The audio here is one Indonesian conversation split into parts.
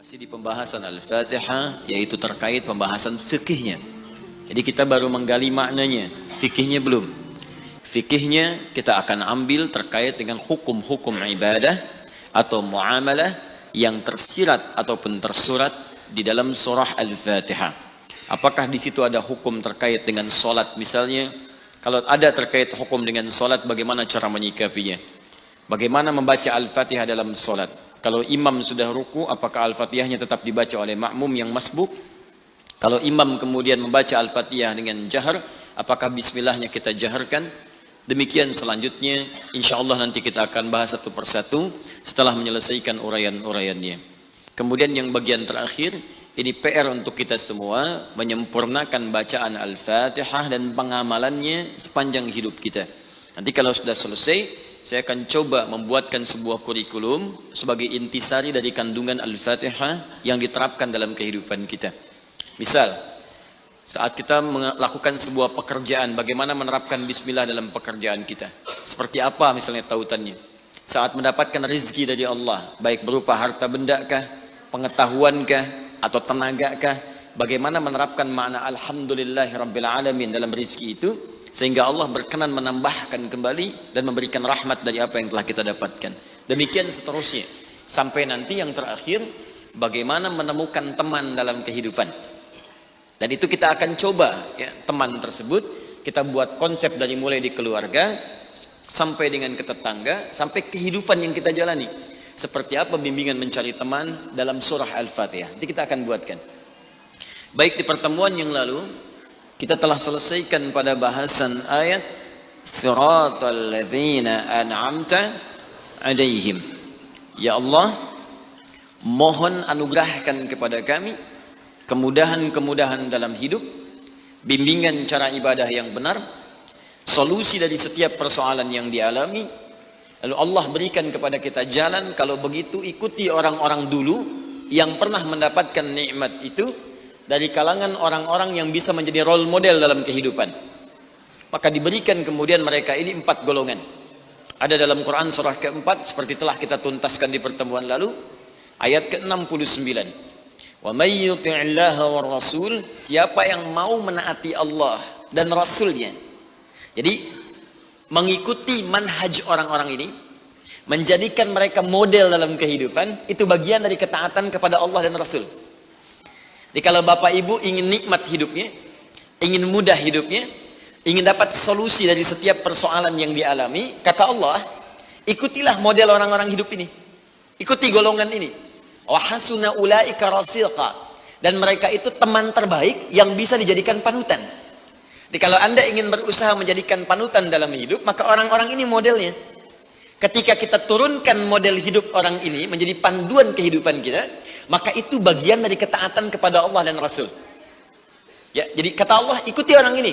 Masih di pembahasan Al-Fatihah, yaitu terkait pembahasan fikihnya. Jadi kita baru menggali maknanya, fikihnya belum. Fikihnya kita akan ambil terkait dengan hukum-hukum ibadah atau muamalah yang tersirat ataupun tersurat di dalam surah Al-Fatihah. Apakah di situ ada hukum terkait dengan solat misalnya? Kalau ada terkait hukum dengan solat, bagaimana cara menyikapinya? Bagaimana membaca Al-Fatihah dalam solat? Kalau imam sudah ruku, apakah Al-Fatihahnya tetap dibaca oleh makmum yang masbuk? Kalau imam kemudian membaca Al-Fatihah dengan jahar, apakah bismillahnya kita jaharkan? Demikian selanjutnya, insya Allah nanti kita akan bahas satu persatu setelah menyelesaikan uraian-uraiannya. Kemudian yang bagian terakhir, ini PR untuk kita semua, menyempurnakan bacaan Al-Fatihah dan pengamalannya sepanjang hidup kita. Nanti kalau sudah selesai, saya akan coba membuatkan sebuah kurikulum sebagai intisari dari kandungan Al-Fatihah yang diterapkan dalam kehidupan kita. Misal, saat kita melakukan sebuah pekerjaan, bagaimana menerapkan bismillah dalam pekerjaan kita? Seperti apa misalnya tautannya? Saat mendapatkan rezeki dari Allah, baik berupa harta benda kah, pengetahuan kah, atau tenaga kah, bagaimana menerapkan makna alhamdulillahirrabbilalamin dalam rezeki itu, sehingga Allah berkenan menambahkan kembali dan memberikan rahmat dari apa yang telah kita dapatkan. Demikian seterusnya. Sampai nanti yang terakhir, bagaimana menemukan teman dalam kehidupan. Dan itu kita akan coba, ya, teman tersebut, kita buat konsep dari mulai di keluarga, sampai dengan ke tetangga, sampai kehidupan yang kita jalani. Seperti apa bimbingan mencari teman dalam surah Al-Fatihah. Nanti kita akan buatkan. Baik, di pertemuan yang lalu, kita telah selesaikan pada bahasan ayat Siratal ladzina an'amta alaihim. Ya Allah, mohon anugerahkan kepada kami kemudahan-kemudahan dalam hidup, bimbingan cara ibadah yang benar, solusi dari setiap persoalan yang dialami. Lalu Allah berikan kepada kita jalan, kalau begitu ikuti orang-orang dulu yang pernah mendapatkan nikmat itu, dari kalangan orang-orang yang bisa menjadi role model dalam kehidupan. Maka diberikan kemudian mereka ini 4 golongan. Ada dalam Quran surah keempat, seperti telah kita tuntaskan di pertemuan lalu, ayat ke-69. Wa may yuti'illaha war rasul, siapa yang mau menaati Allah dan Rasulnya. Jadi mengikuti manhaj orang-orang ini, menjadikan mereka model dalam kehidupan, itu bagian dari ketaatan kepada Allah dan Rasul. Jadi kalau bapak ibu ingin nikmat hidupnya, ingin mudah hidupnya, ingin dapat solusi dari setiap persoalan yang dialami, kata Allah, ikutilah model orang-orang hidup ini. Ikuti golongan ini. Wa hasuna ulaika rafiqa. Dan mereka itu teman terbaik yang bisa dijadikan panutan. Jadi kalau Anda ingin berusaha menjadikan panutan dalam hidup, maka orang-orang ini modelnya. Ketika kita turunkan model hidup orang ini menjadi panduan kehidupan kita, maka itu bagian dari ketaatan kepada Allah dan Rasul. Ya, jadi kata Allah, ikuti orang ini.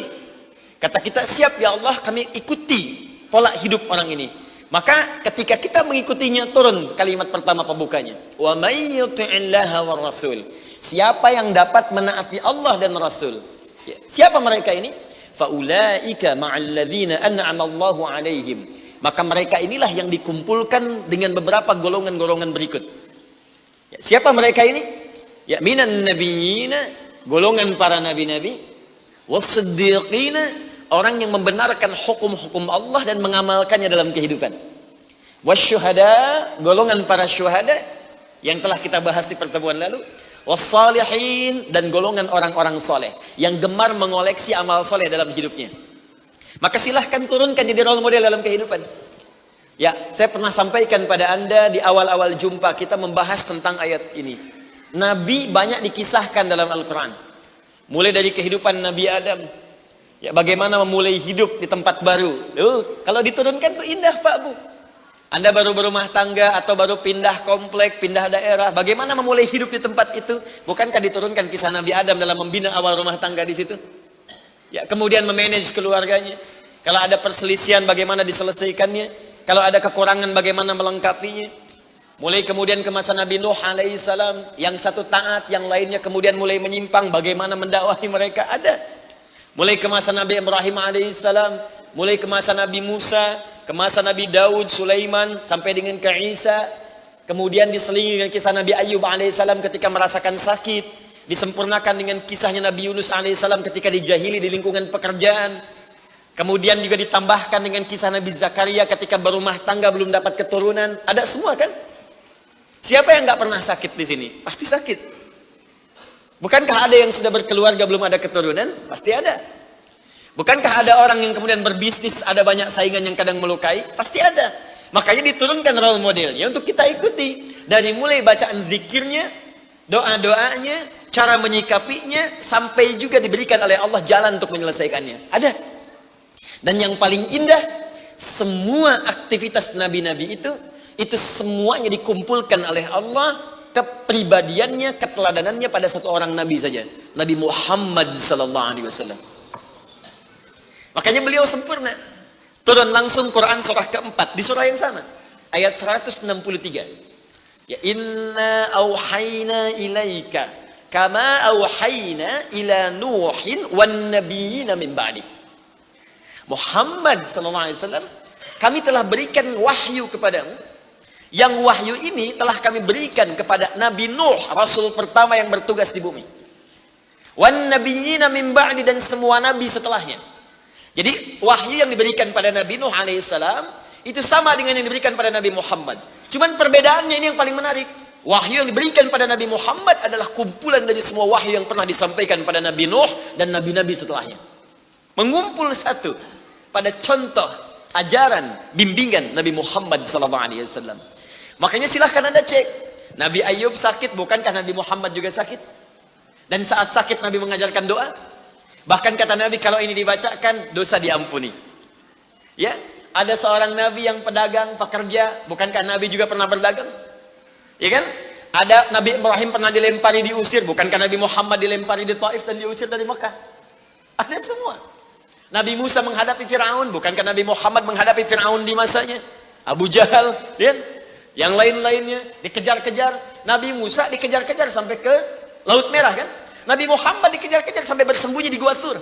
Kata kita, siap ya Allah, kami ikuti pola hidup orang ini. Maka ketika kita mengikutinya, turun kalimat pertama pembukanya. Wa may yuti'illaha war rasul. Siapa yang dapat menaati Allah dan Rasul? Ya, siapa mereka ini? Faulaika ma'al ladzina an'ama Allahu 'alaihim. Maka mereka inilah yang dikumpulkan dengan beberapa golongan-golongan berikut. Ya, siapa mereka ini? Ya, minan nabiyina, golongan para nabi-nabi, was-siddiqina, orang yang membenarkan hukum-hukum Allah dan mengamalkannya dalam kehidupan. Wasyuhada, golongan para syuhada yang telah kita bahas di pertemuan lalu. Was-salihin, dan golongan orang-orang soleh yang gemar mengoleksi amal soleh dalam hidupnya. Maka silahkan turunkan jadi role model dalam kehidupan. Ya, saya pernah sampaikan pada Anda di awal-awal jumpa kita membahas tentang ayat ini. Nabi banyak dikisahkan dalam Al-Quran. Mulai dari kehidupan Nabi Adam. Ya, bagaimana memulai hidup di tempat baru. Kalau diturunkan tuh indah Pak Bu. Anda baru berumah tangga atau baru pindah komplek, pindah daerah. Bagaimana memulai hidup di tempat itu? Bukankah diturunkan kisah Nabi Adam dalam membina awal rumah tangga di situ? Ya, kemudian memanage keluarganya. Kalau ada perselisihan, bagaimana diselesaikannya? Kalau ada kekurangan, bagaimana melengkapinya? Mulai kemudian ke masa Nabi Nuh alaihissalam, yang satu taat, yang lainnya kemudian mulai menyimpang, bagaimana mendakwahi mereka? Ada. Mulai ke masa Nabi Ibrahim alaihissalam, mulai ke masa Nabi Musa, ke masa Nabi Daud, Sulaiman, sampai dengan ke Isa. kemudian diselingi dengan kisah Nabi Ayub alaihissalam ketika merasakan sakit, disempurnakan dengan kisahnya Nabi Yunus alaihissalam ketika dijahili di lingkungan pekerjaan, kemudian juga ditambahkan dengan kisah Nabi Zakaria ketika berumah tangga belum dapat keturunan. Ada semua kan? Siapa yang nggak pernah sakit di sini? Pasti sakit. Bukankah ada yang sudah berkeluarga belum ada keturunan? Pasti ada. Bukankah ada orang yang kemudian berbisnis, ada banyak saingan yang kadang melukai? Pasti ada. Makanya diturunkan role modelnya untuk kita ikuti. Dari mulai bacaan zikirnya, doa-doanya, cara menyikapinya, sampai juga diberikan oleh Allah jalan untuk menyelesaikannya. Ada. Dan yang paling indah, semua aktivitas nabi-nabi itu semuanya dikumpulkan oleh Allah, kepribadiannya, keteladanannya pada satu orang nabi saja. Nabi Muhammad sallallahu alaihi wasallam. Makanya beliau sempurna. Turun langsung Quran surah keempat di surah yang sama, ayat 163. Ya inna auhayna ilaika kama auhayna ila nuhin wan nabiyina min ba'di. Muhammad sallallahu alaihi wasallam, kami telah berikan wahyu kepadamu. Yang wahyu ini telah kami berikan kepada Nabi Nuh, rasul pertama yang bertugas di bumi. Wan nabiyina min ba'di, dan semua nabi setelahnya. Jadi wahyu yang diberikan pada Nabi Nuh alaihissalam itu sama dengan yang diberikan pada Nabi Muhammad. Cuman perbedaannya ini yang paling menarik. Wahyu yang diberikan pada Nabi Muhammad adalah kumpulan dari semua wahyu yang pernah disampaikan pada Nabi Nuh dan nabi-nabi setelahnya. Mengumpul satu pada contoh ajaran bimbingan Nabi Muhammad SAW. Makanya silahkan Anda cek. Nabi Ayub sakit, bukankah Nabi Muhammad juga sakit? Dan saat sakit Nabi mengajarkan doa. Bahkan kata Nabi, kalau ini dibacakan, dosa diampuni. Ya, ada seorang Nabi yang pedagang, pekerja. Bukankah Nabi juga pernah berdagang? Ya kan? Ada Nabi Ibrahim pernah dilempari, diusir. Bukankah Nabi Muhammad dilempari di Taif dan diusir dari Mekah? Ada semua. Nabi Musa menghadapi Fir'aun. Bukankah Nabi Muhammad menghadapi Fir'aun di masanya? Abu Jahal, ya? Yang lain-lainnya dikejar-kejar. Nabi Musa dikejar-kejar sampai ke Laut Merah, kan? Nabi Muhammad dikejar-kejar sampai bersembunyi di Gua Thur.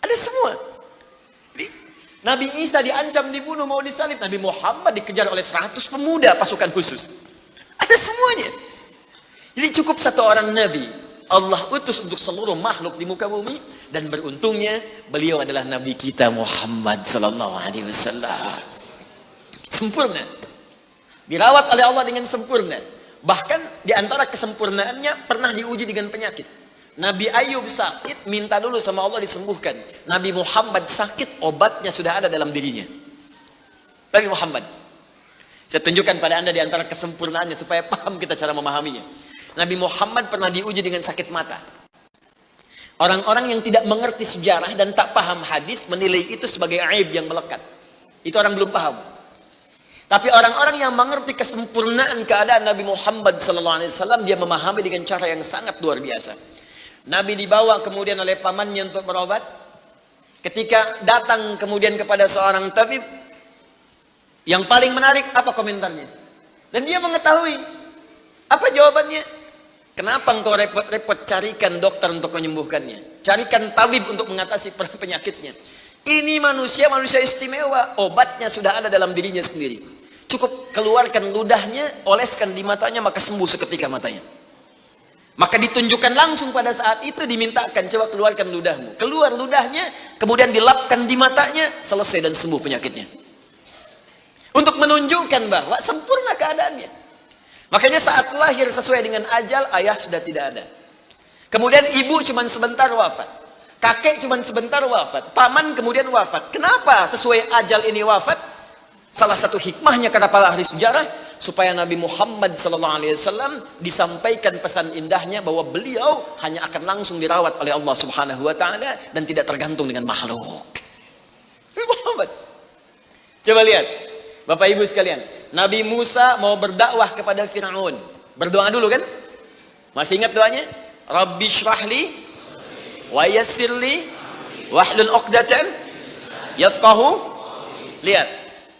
Ada semua. Nabi Isa diancam dibunuh, mau disalib. Nabi Muhammad dikejar oleh 100 pemuda pasukan khusus. Ada semuanya. Jadi cukup satu orang Nabi Allah utus untuk seluruh makhluk di muka bumi. Dan beruntungnya beliau adalah Nabi kita Muhammad sallallahu alaihi wasallam. Sempurna. Dirawat oleh Allah dengan sempurna. Bahkan di antara kesempurnaannya pernah diuji dengan penyakit. Nabi Ayub sakit, minta dulu sama Allah disembuhkan. Nabi Muhammad sakit, obatnya sudah ada dalam dirinya. Nabi Muhammad. Saya tunjukkan pada Anda di antara kesempurnaannya supaya paham kita cara memahaminya. Nabi Muhammad pernah diuji dengan sakit mata. Orang-orang yang tidak mengerti sejarah dan tak paham hadis menilai itu sebagai aib yang melekat. Itu orang belum paham. Tapi orang-orang yang mengerti kesempurnaan keadaan Nabi Muhammad SAW, dia memahami dengan cara yang sangat luar biasa. Nabi dibawa kemudian oleh pamannya untuk berobat. Ketika datang kemudian kepada seorang tabib, yang paling menarik apa komentarnya? Dan dia mengetahui. Apa jawabannya? Kenapa engkau repot-repot carikan dokter untuk menyembuhkannya? Carikan tabib untuk mengatasi penyakitnya. Ini manusia istimewa. Obatnya sudah ada dalam dirinya sendiri. Cukup keluarkan ludahnya, oleskan di matanya, maka sembuh seketika matanya. Maka ditunjukkan langsung pada saat itu, dimintakan, coba keluarkan ludahmu. Keluar ludahnya, kemudian dilapkan di matanya, selesai dan sembuh penyakitnya. Untuk menunjukkan bahwa sempurna keadaannya. Makanya saat lahir sesuai dengan ajal, ayah sudah tidak ada. Kemudian ibu cuma sebentar wafat. Kakek cuma sebentar wafat. Paman kemudian wafat. Kenapa sesuai ajal ini wafat? Salah satu hikmahnya kata para ahli sejarah, supaya Nabi Muhammad SAW disampaikan pesan indahnya bahwa beliau hanya akan langsung dirawat oleh Allah Subhanahu wa taala dan tidak tergantung dengan makhluk. Muhammad. Coba lihat, Bapak Ibu sekalian, Nabi Musa mau berdakwah kepada Fir'aun. Berdoa dulu kan? Masih ingat doanya? Rabbi syrahli wa yassirli wahlul 'uqdatam yafqahu. Lihat,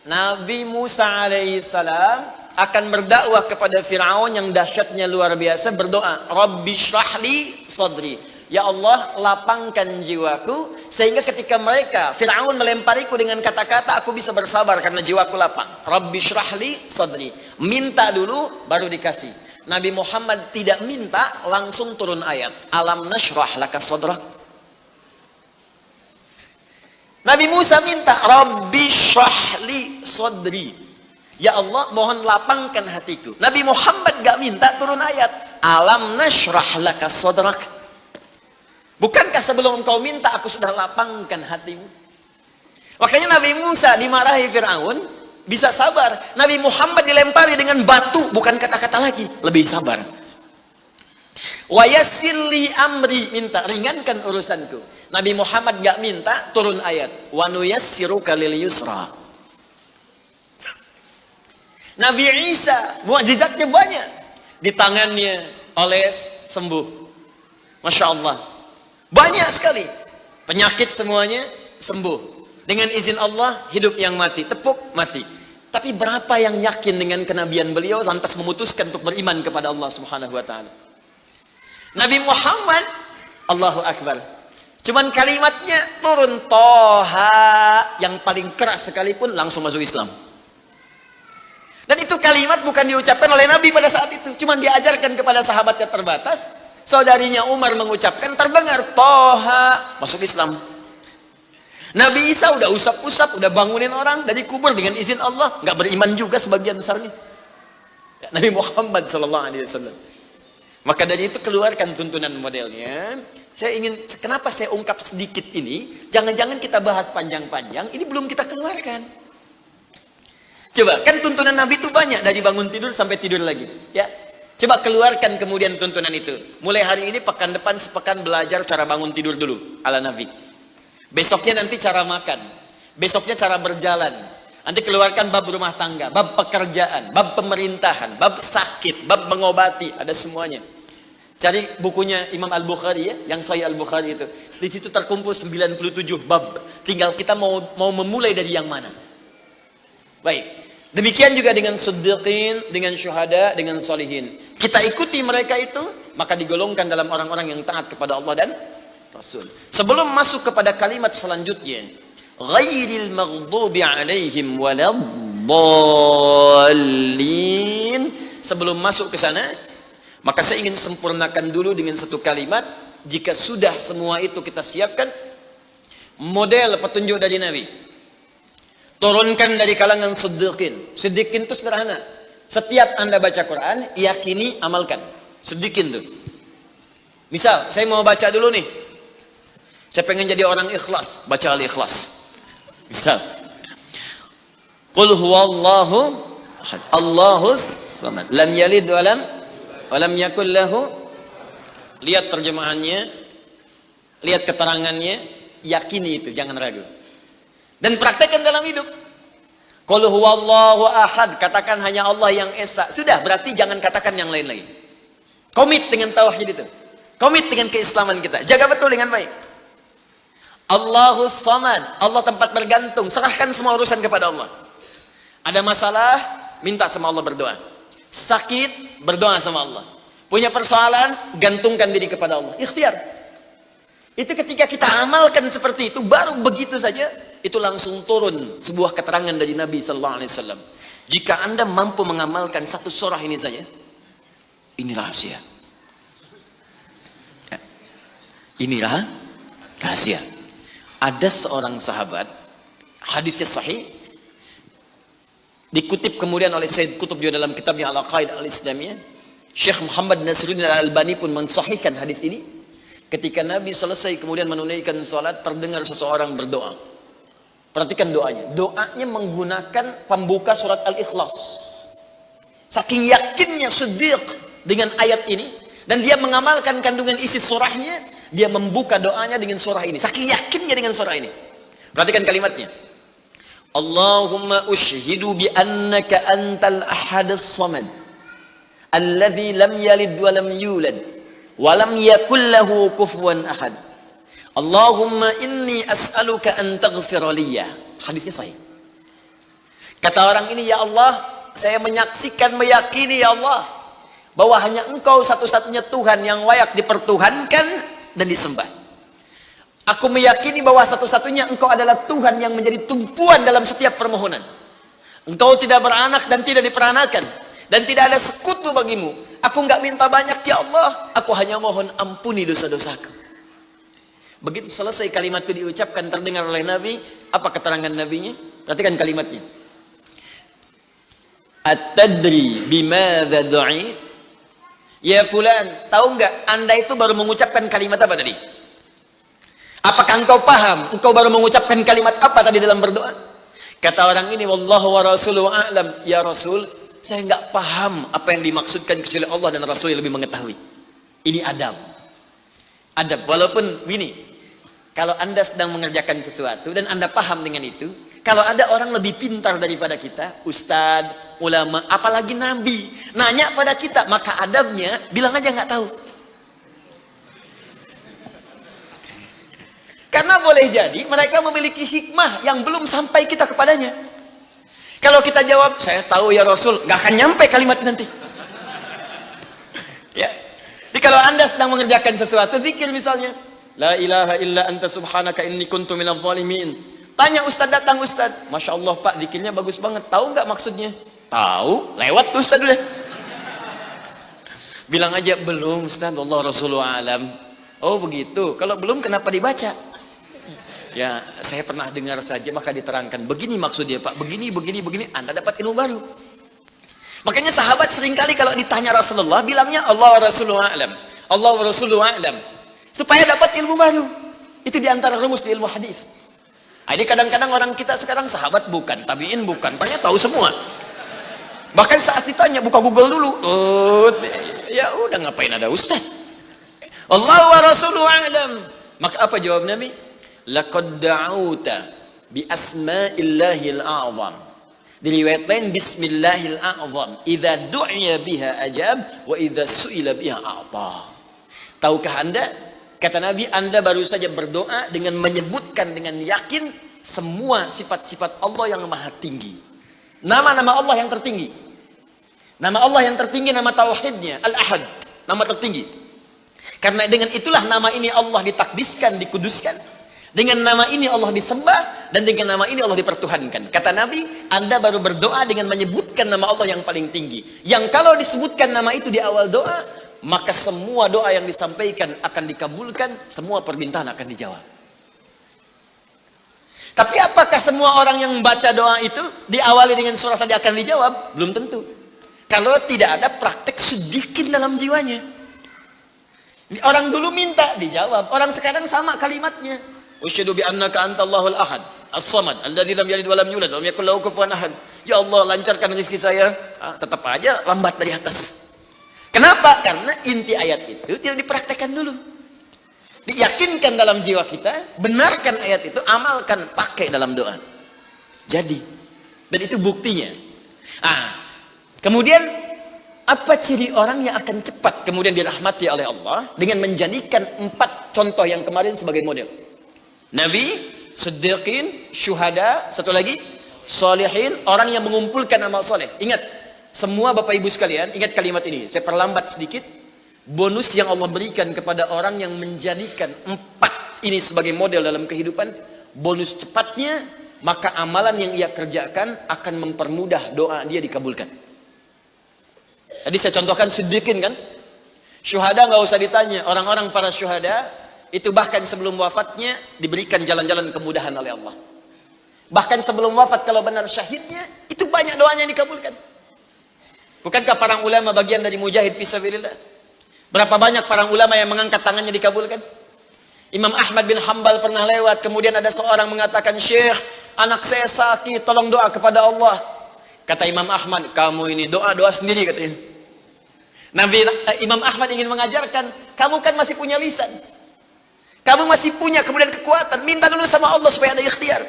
Nabi Musa alaihissalam akan berdakwah kepada Fir'aun yang dahsyatnya luar biasa, berdoa, Rabbi syrahli sadri. Ya Allah, lapangkan jiwaku sehingga ketika mereka Fir'aun melempariku dengan kata-kata, aku bisa bersabar karena jiwaku lapang. Rabbi syrahli sadri. Minta dulu baru dikasih. Nabi Muhammad tidak minta, langsung turun ayat. Alam nashrah laka sadrak. Nabi Musa minta, Rabbi syrahli sadri. Ya Allah, mohon lapangkan hatiku. Nabi Muhammad gak minta, turun ayat. Alam nashrah laka sadrak. Bukankah sebelum engkau minta, aku sudah lapangkan hatimu? Makanya Nabi Musa dimarahi Fir'aun, bisa sabar. Nabi Muhammad dilempari dengan batu, bukan kata-kata lagi. Lebih sabar. Wa yassir li amri, minta, ringankan urusanku. Nabi Muhammad gak minta, turun ayat. Wa nuyassiruka lil yusra. Nabi Isa, mukjizatnya banyak. Di tangannya oles, sembuh. Masya Allah. Banyak sekali. Penyakit semuanya sembuh. Dengan izin Allah, hidup yang mati. Tepuk, mati. Tapi berapa yang yakin dengan kenabian beliau, lantas memutuskan untuk beriman kepada Allah Subhanahu wa ta'ala. Nabi Muhammad, Allahu Akbar. Cuman kalimatnya turun, Toha, yang paling keras sekalipun langsung masuk Islam. Dan itu kalimat bukan diucapkan oleh Nabi pada saat itu. Cuma diajarkan kepada sahabatnya terbatas. Saudarinya Umar mengucapkan, terdengar Toha, masuk Islam. Nabi Isa udah usap-usap, udah bangunin orang dari kubur dengan izin Allah. Nggak beriman juga sebagian besarnya. Nabi Muhammad SAW. Maka dari itu keluarkan tuntunan modelnya. Saya ingin, kenapa saya ungkap sedikit ini? Jangan-jangan kita bahas panjang-panjang, ini belum kita keluarkan. Coba, kan tuntunan Nabi itu banyak, dari bangun tidur sampai tidur lagi. Ya, coba keluarkan kemudian tuntunan itu. Mulai hari ini, pekan depan sepekan belajar cara bangun tidur dulu, ala Nabi. Besoknya nanti cara makan. Besoknya cara berjalan. Nanti keluarkan bab rumah tangga, bab pekerjaan, bab pemerintahan, bab sakit, bab mengobati, ada semuanya. Cari bukunya Imam Al-Bukhari ya, yang Sahih Al-Bukhari itu. Di situ terkumpul 97 bab. Tinggal kita mau memulai dari yang mana. Baik. Demikian juga dengan siddiqin, dengan syuhada, dengan solihin. Kita ikuti mereka itu, maka digolongkan dalam orang-orang yang taat kepada Allah dan Rasul. Sebelum masuk kepada kalimat selanjutnya, ghairil maghdubi alaihim waladdallin. Sebelum masuk ke sana, maka saya ingin sempurnakan dulu dengan satu kalimat. Jika sudah semua itu kita siapkan, model petunjuk dari Nabi. Turunkan dari kalangan siddiqin. Siddiqin itu sederhana. Setiap Anda baca Quran, yakini, amalkan. Siddiqin tuh. Misal, saya mau baca dulu nih. Saya pengen jadi orang ikhlas, baca Al-Ikhlas. Misal. Qul huwallahu ahad, Allahus samad, lam yalid wa lam yakul lahu. Lihat terjemahannya, lihat keterangannya, yakini itu, jangan ragu. Dan praktekkan dalam hidup. Qul huwallahu ahad, katakan hanya Allah yang esa. Sudah, berarti jangan katakan yang lain-lain. Komit dengan tauhid itu. Komit dengan keislaman kita. Jaga betul dengan baik. Allahus samad, Allah tempat bergantung. Serahkan semua urusan kepada Allah. Ada masalah, minta sama Allah, berdoa. Sakit, berdoa sama Allah. Punya persoalan, gantungkan diri kepada Allah. Ikhtiar. Itu ketika kita amalkan seperti itu, baru begitu saja, itu langsung turun sebuah keterangan dari Nabi SAW. Jika Anda mampu mengamalkan satu surah ini saja, ini rahasia. Ini rahasia. Ada seorang sahabat, hadisnya sahih, dikutip kemudian oleh Sayyid Qutb juga dalam kitabnya Al-Aqaid Al-Islamiyah. Syekh Muhammad Nasruddin Al-Albani pun mensahihkan hadis ini. Ketika Nabi selesai kemudian menunaikan salat, terdengar seseorang berdoa. Perhatikan doanya. Doanya menggunakan pembuka surat Al-Ikhlas. Saking yakinnya Siddiq dengan ayat ini, dan dia mengamalkan kandungan isi surahnya, dia membuka doanya dengan surah ini. Saking yakinnya dengan surah ini. Perhatikan kalimatnya. Allahumma ushhidu bi annaka antal ahadus samad, alladzi lam yalid wa lam yulad wa lam yakul lahu kufuwan ahad. Allahumma inni as'aluka an taghfira liya. Hadisnya sahih. Kata orang ini, ya Allah, saya menyaksikan, meyakini ya Allah, bahwa hanya Engkau satu-satunya Tuhan yang layak dipertuhankan dan disembah. Aku meyakini bahwa satu-satunya Engkau adalah Tuhan yang menjadi tumpuan dalam setiap permohonan. Engkau tidak beranak dan tidak diperanakan, dan tidak ada sekutu bagimu. Aku nggak minta banyak ya Allah, aku hanya mohon ampuni dosa-dosaku. Begitu selesai kalimat itu diucapkan, terdengar oleh Nabi. Apa keterangan Nabinya? Perhatikan kalimatnya. At-tadri bimadza du'i? Ya fulan, tahu nggak Anda itu baru mengucapkan kalimat apa tadi? Apakah engkau paham? Engkau baru mengucapkan kalimat apa tadi dalam berdoa? Kata orang ini, wallahu wa rasuluhu a'lam. Ya Rasul, saya nggak paham apa yang dimaksudkan kecuali Allah dan Rasul yang lebih mengetahui. Ini adab. Adab. Walaupun gini, kalau Anda sedang mengerjakan sesuatu dan Anda paham dengan itu, kalau ada orang lebih pintar daripada kita, ustadz, ulama, apalagi nabi, nanya pada kita, maka adabnya bilang aja nggak tahu. Karena boleh jadi mereka memiliki hikmah yang belum sampai kita kepadanya. Kalau kita jawab, saya tahu ya Rasul, nggak akan nyampe kalimat nanti. Ya. Jadi kalau Anda sedang mengerjakan sesuatu, zikir misalnya, la ilaha illa anta subhanaka inni kuntu minadh dhalimin. Tanya ustaz, datang ustaz, masya Allah pak, zikirnya bagus banget. Tahu nggak maksudnya? Tahu, lewat tuh ustaz dulu. Bilang aja belum ustaz, Allah Rasulullah alam. Oh begitu. Kalau belum kenapa dibaca? Ya, saya pernah dengar saja, maka diterangkan. Begini maksudnya Pak, begini, Anda dapat ilmu baru. Makanya sahabat seringkali kalau ditanya Rasulullah, bilangnya Allah wa Rasulullah a'lam. Allah wa Rasulullah a'lam. Supaya dapat ilmu baru. Itu diantara rumus di ilmu hadis. Ini kadang-kadang orang kita sekarang sahabat bukan, tabi'in bukan, tanya tahu semua. Bahkan saat ditanya, buka Google dulu. Ya udah, ngapain ada ustaz? Allah wa Rasulullah a'lam. Maka apa jawab Nabi? Laqad da'uta bi asma'illahil a'zam. Diriwayat lain bismillahil a'zam. Idza du'iya biha ajab wa idza su'ila biha a'ta. Tahukah Anda? Kata Nabi, Anda baru saja berdoa dengan menyebutkan dengan yakin semua sifat-sifat Allah yang maha tinggi. Nama-nama Allah yang tertinggi. Nama Allah yang tertinggi, nama tauhidnya Al-Ahad, nama tertinggi. Karena dengan itulah nama ini Allah ditakdiskan, dikuduskan. Dengan nama ini Allah disembah, dan dengan nama ini Allah dipertuhankan. Kata Nabi, Anda baru berdoa dengan menyebutkan nama Allah yang paling tinggi. Yang kalau disebutkan nama itu di awal doa, maka semua doa yang disampaikan akan dikabulkan, semua permintaan akan dijawab. Tapi apakah semua orang yang membaca doa itu diawali dengan surah tadi akan dijawab? Belum tentu. Kalau tidak ada praktek sedikit dalam jiwanya. Orang dulu minta dijawab, orang sekarang sama kalimatnya. Usyhadu bi annaka antallahul ahad, as-samad, alladzi lam yalid wa lam yulad wa lam yakul lahu kufuwan ahad. Ya Allah, lancarkan rezeki saya. Tetap aja lambat dari atas. Kenapa? Karena inti ayat itu tidak dipraktekkan dulu. Diyakinkan dalam jiwa kita, benarkan ayat itu, amalkan, pakai dalam doa. Jadi, dan itu buktinya. Kemudian apa ciri orang yang akan cepat kemudian dirahmati oleh Allah? Dengan menjadikan 4 contoh yang kemarin sebagai model. Nabi, Siddiqin, Syuhada, satu lagi Salihin, orang yang mengumpulkan amal soleh. Ingat, semua Bapak Ibu sekalian, ingat kalimat ini. Saya perlambat sedikit. Bonus yang Allah berikan kepada orang yang menjadikan 4 ini sebagai model dalam kehidupan, bonus cepatnya, maka amalan yang ia kerjakan akan mempermudah doa dia dikabulkan. Tadi saya contohkan Siddiqin kan. Syuhada nggak usah ditanya, orang-orang para syuhada itu bahkan sebelum wafatnya diberikan jalan-jalan kemudahan oleh Allah. Bahkan sebelum wafat kalau benar syahidnya, itu banyak doanya yang dikabulkan. Bukankah para ulama bagian dari mujahid fisabilillah? Berapa banyak para ulama yang mengangkat tangannya dikabulkan? Imam Ahmad bin Hanbal pernah lewat, kemudian ada seorang mengatakan, Syekh, anak saya sakit, tolong doa kepada Allah. Kata Imam Ahmad, kamu ini doa-doa sendiri katanya. Imam Ahmad ingin mengajarkan, kamu kan masih punya lisan. Kamu masih punya kemudian kekuatan, minta dulu sama Allah supaya ada ikhtiar.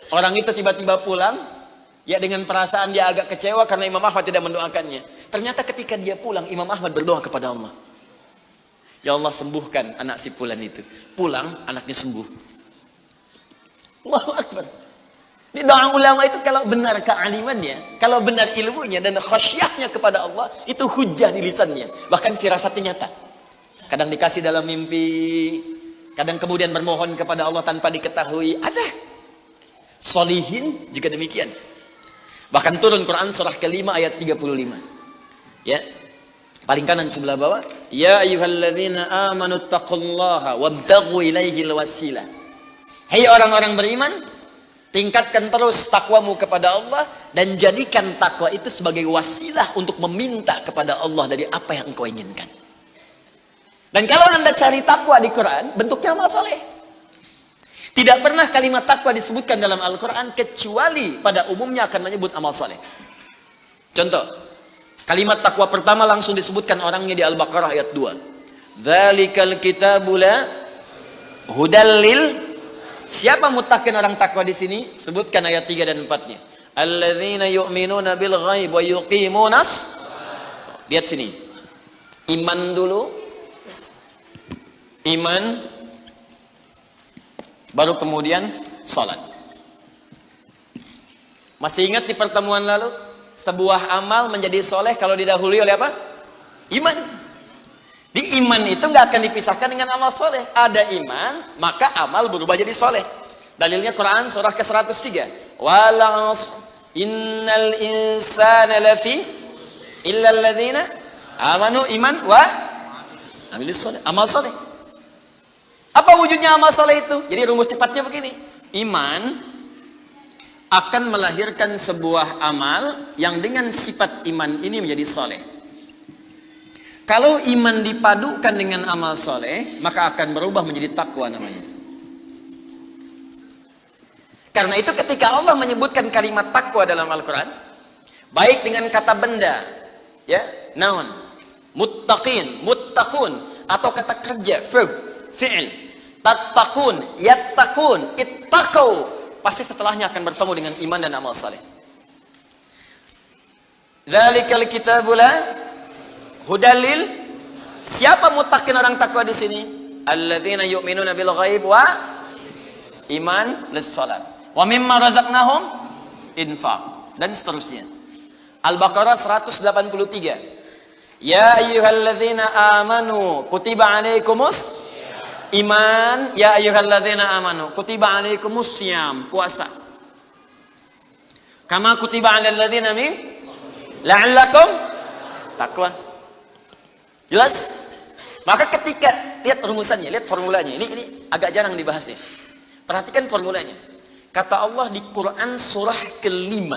Orang itu tiba-tiba pulang, ya dengan perasaan dia agak kecewa karena Imam Ahmad tidak mendoakannya. Ternyata ketika dia pulang, Imam Ahmad berdoa kepada Allah. Ya Allah, sembuhkan anak si fulan itu. Pulang, anaknya sembuh. Allahu Akbar. Di doa ulama itu kalau benar kealimannya, kalau benar ilmunya dan khasyahnya kepada Allah, itu hujah di lisannya. Bahkan firasatnya nyata. Kadang dikasih dalam mimpi, kadang kemudian bermohon kepada Allah tanpa diketahui. Ada. Solihin juga demikian. Bahkan turun Quran surah ke-5 ayat 35. Ya. Paling kanan sebelah bawah, ya ayyuhalladzina amanu taqullaha wabtaghu ilaihil wasilah. Hai orang-orang beriman, tingkatkan terus takwamu kepada Allah dan jadikan takwa itu sebagai wasilah untuk meminta kepada Allah dari apa yang engkau inginkan. Dan kalau Anda cari takwa di Quran, bentuknya amal soleh. Tidak pernah kalimat takwa disebutkan dalam Al-Quran kecuali pada umumnya akan menyebut amal soleh. Contoh, kalimat takwa pertama langsung disebutkan orangnya di Al-Baqarah ayat 2. Dzalikal kitabu la hudal lil. Siapa muttaqin orang takwa di sini? Sebutkan ayat 3 dan 4-nya. Alladzina yu'minuna bil ghaib wa yuqimunas. Lihat sini. Iman dulu. Iman baru kemudian salat. Masih ingat di pertemuan lalu? Sebuah amal menjadi soleh kalau didahului oleh apa? Iman. Di iman itu nggak akan dipisahkan dengan amal soleh. Ada iman, maka amal berubah jadi soleh. Dalilnya Quran surah ke-103. Wal 'ashr innal insana lafi illa alladzina amanu iman wa amilus soleh. Amal soleh. Apa wujudnya amal soleh itu? Jadi rumus cepatnya begini. Iman akan melahirkan sebuah amal yang dengan sifat iman ini menjadi soleh. Kalau iman dipadukan dengan amal soleh, maka akan berubah menjadi takwa namanya. Karena itu ketika Allah menyebutkan kalimat takwa dalam Al-Quran, baik dengan kata benda, ya, naun, muttaqin, muttaqun, atau kata kerja, verb, fi'il, tattaqun, yattaqun, ittaqau, pasti setelahnya akan bertemu dengan iman dan amal saleh. Dzalikal kitabu la hudalil. Siapa muttaqin orang takwa di sini? Alladzina yu'minuna bil ghaib wa iman lis salat. Wa mimma razaqnahum infaq dan seterusnya. Al-Baqarah 183. Ya ayyuhalladzina amanu kutiba alaikumus iman, ya ayyuhalladzina amanu kutiba alaikumus syiyam, puasa. Kama kutiba alal ladzina min la'allakum taqwa. Jelas? Maka ketika lihat rumusannya, lihat formulanya. Ini agak jarang dibahasnya. Perhatikan formulanya. Kata Allah di Quran surah ke-5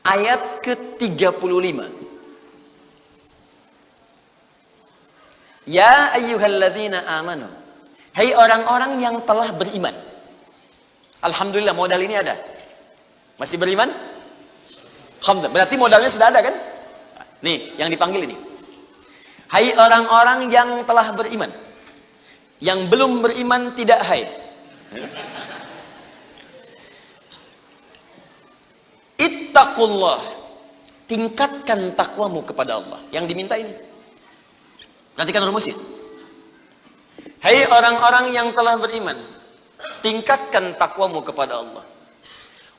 ayat ke-35. Ya ayyuhalladzina amanu. Hai orang-orang yang telah beriman. Alhamdulillah modal ini ada. Masih beriman? Alhamdulillah. Berarti modalnya sudah ada kan? Nih, yang dipanggil ini. Hai orang-orang yang telah beriman. Yang belum beriman tidak hai. Ittaqullah. Tingkatkan takwamu kepada Allah. Yang diminta ini. Perhatikan rumusnya. Hai orang-orang yang telah beriman. Tingkatkan takwamu kepada Allah.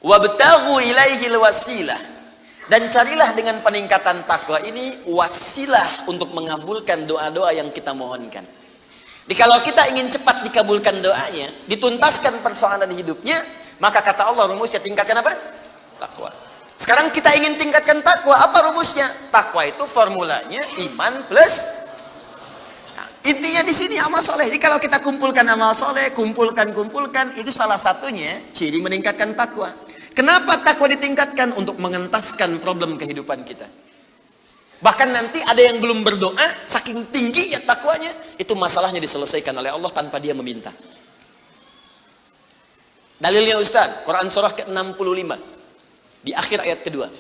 Wabtaghu ilaihil wasilah. Dan carilah dengan peningkatan takwa ini wasilah untuk mengabulkan doa-doa yang kita mohonkan. Jadi kalau kita ingin cepat dikabulkan doanya, dituntaskan persoalan hidupnya, maka kata Allah rumusnya tingkatkan apa? Takwa. Sekarang kita ingin tingkatkan takwa, apa rumusnya? Takwa itu formulanya iman plus. Nah, intinya di sini amal soleh. Jadi kalau kita kumpulkan amal soleh, kumpulkan, itu salah satunya ciri meningkatkan takwa. Kenapa takwa ditingkatkan? Untuk mengentaskan problem kehidupan kita. Bahkan nanti ada yang belum berdoa, saking tinggi ya takwanya, itu masalahnya diselesaikan oleh Allah tanpa dia meminta. Dalilnya Ustaz, Quran surah ke-65 di akhir ayat kedua.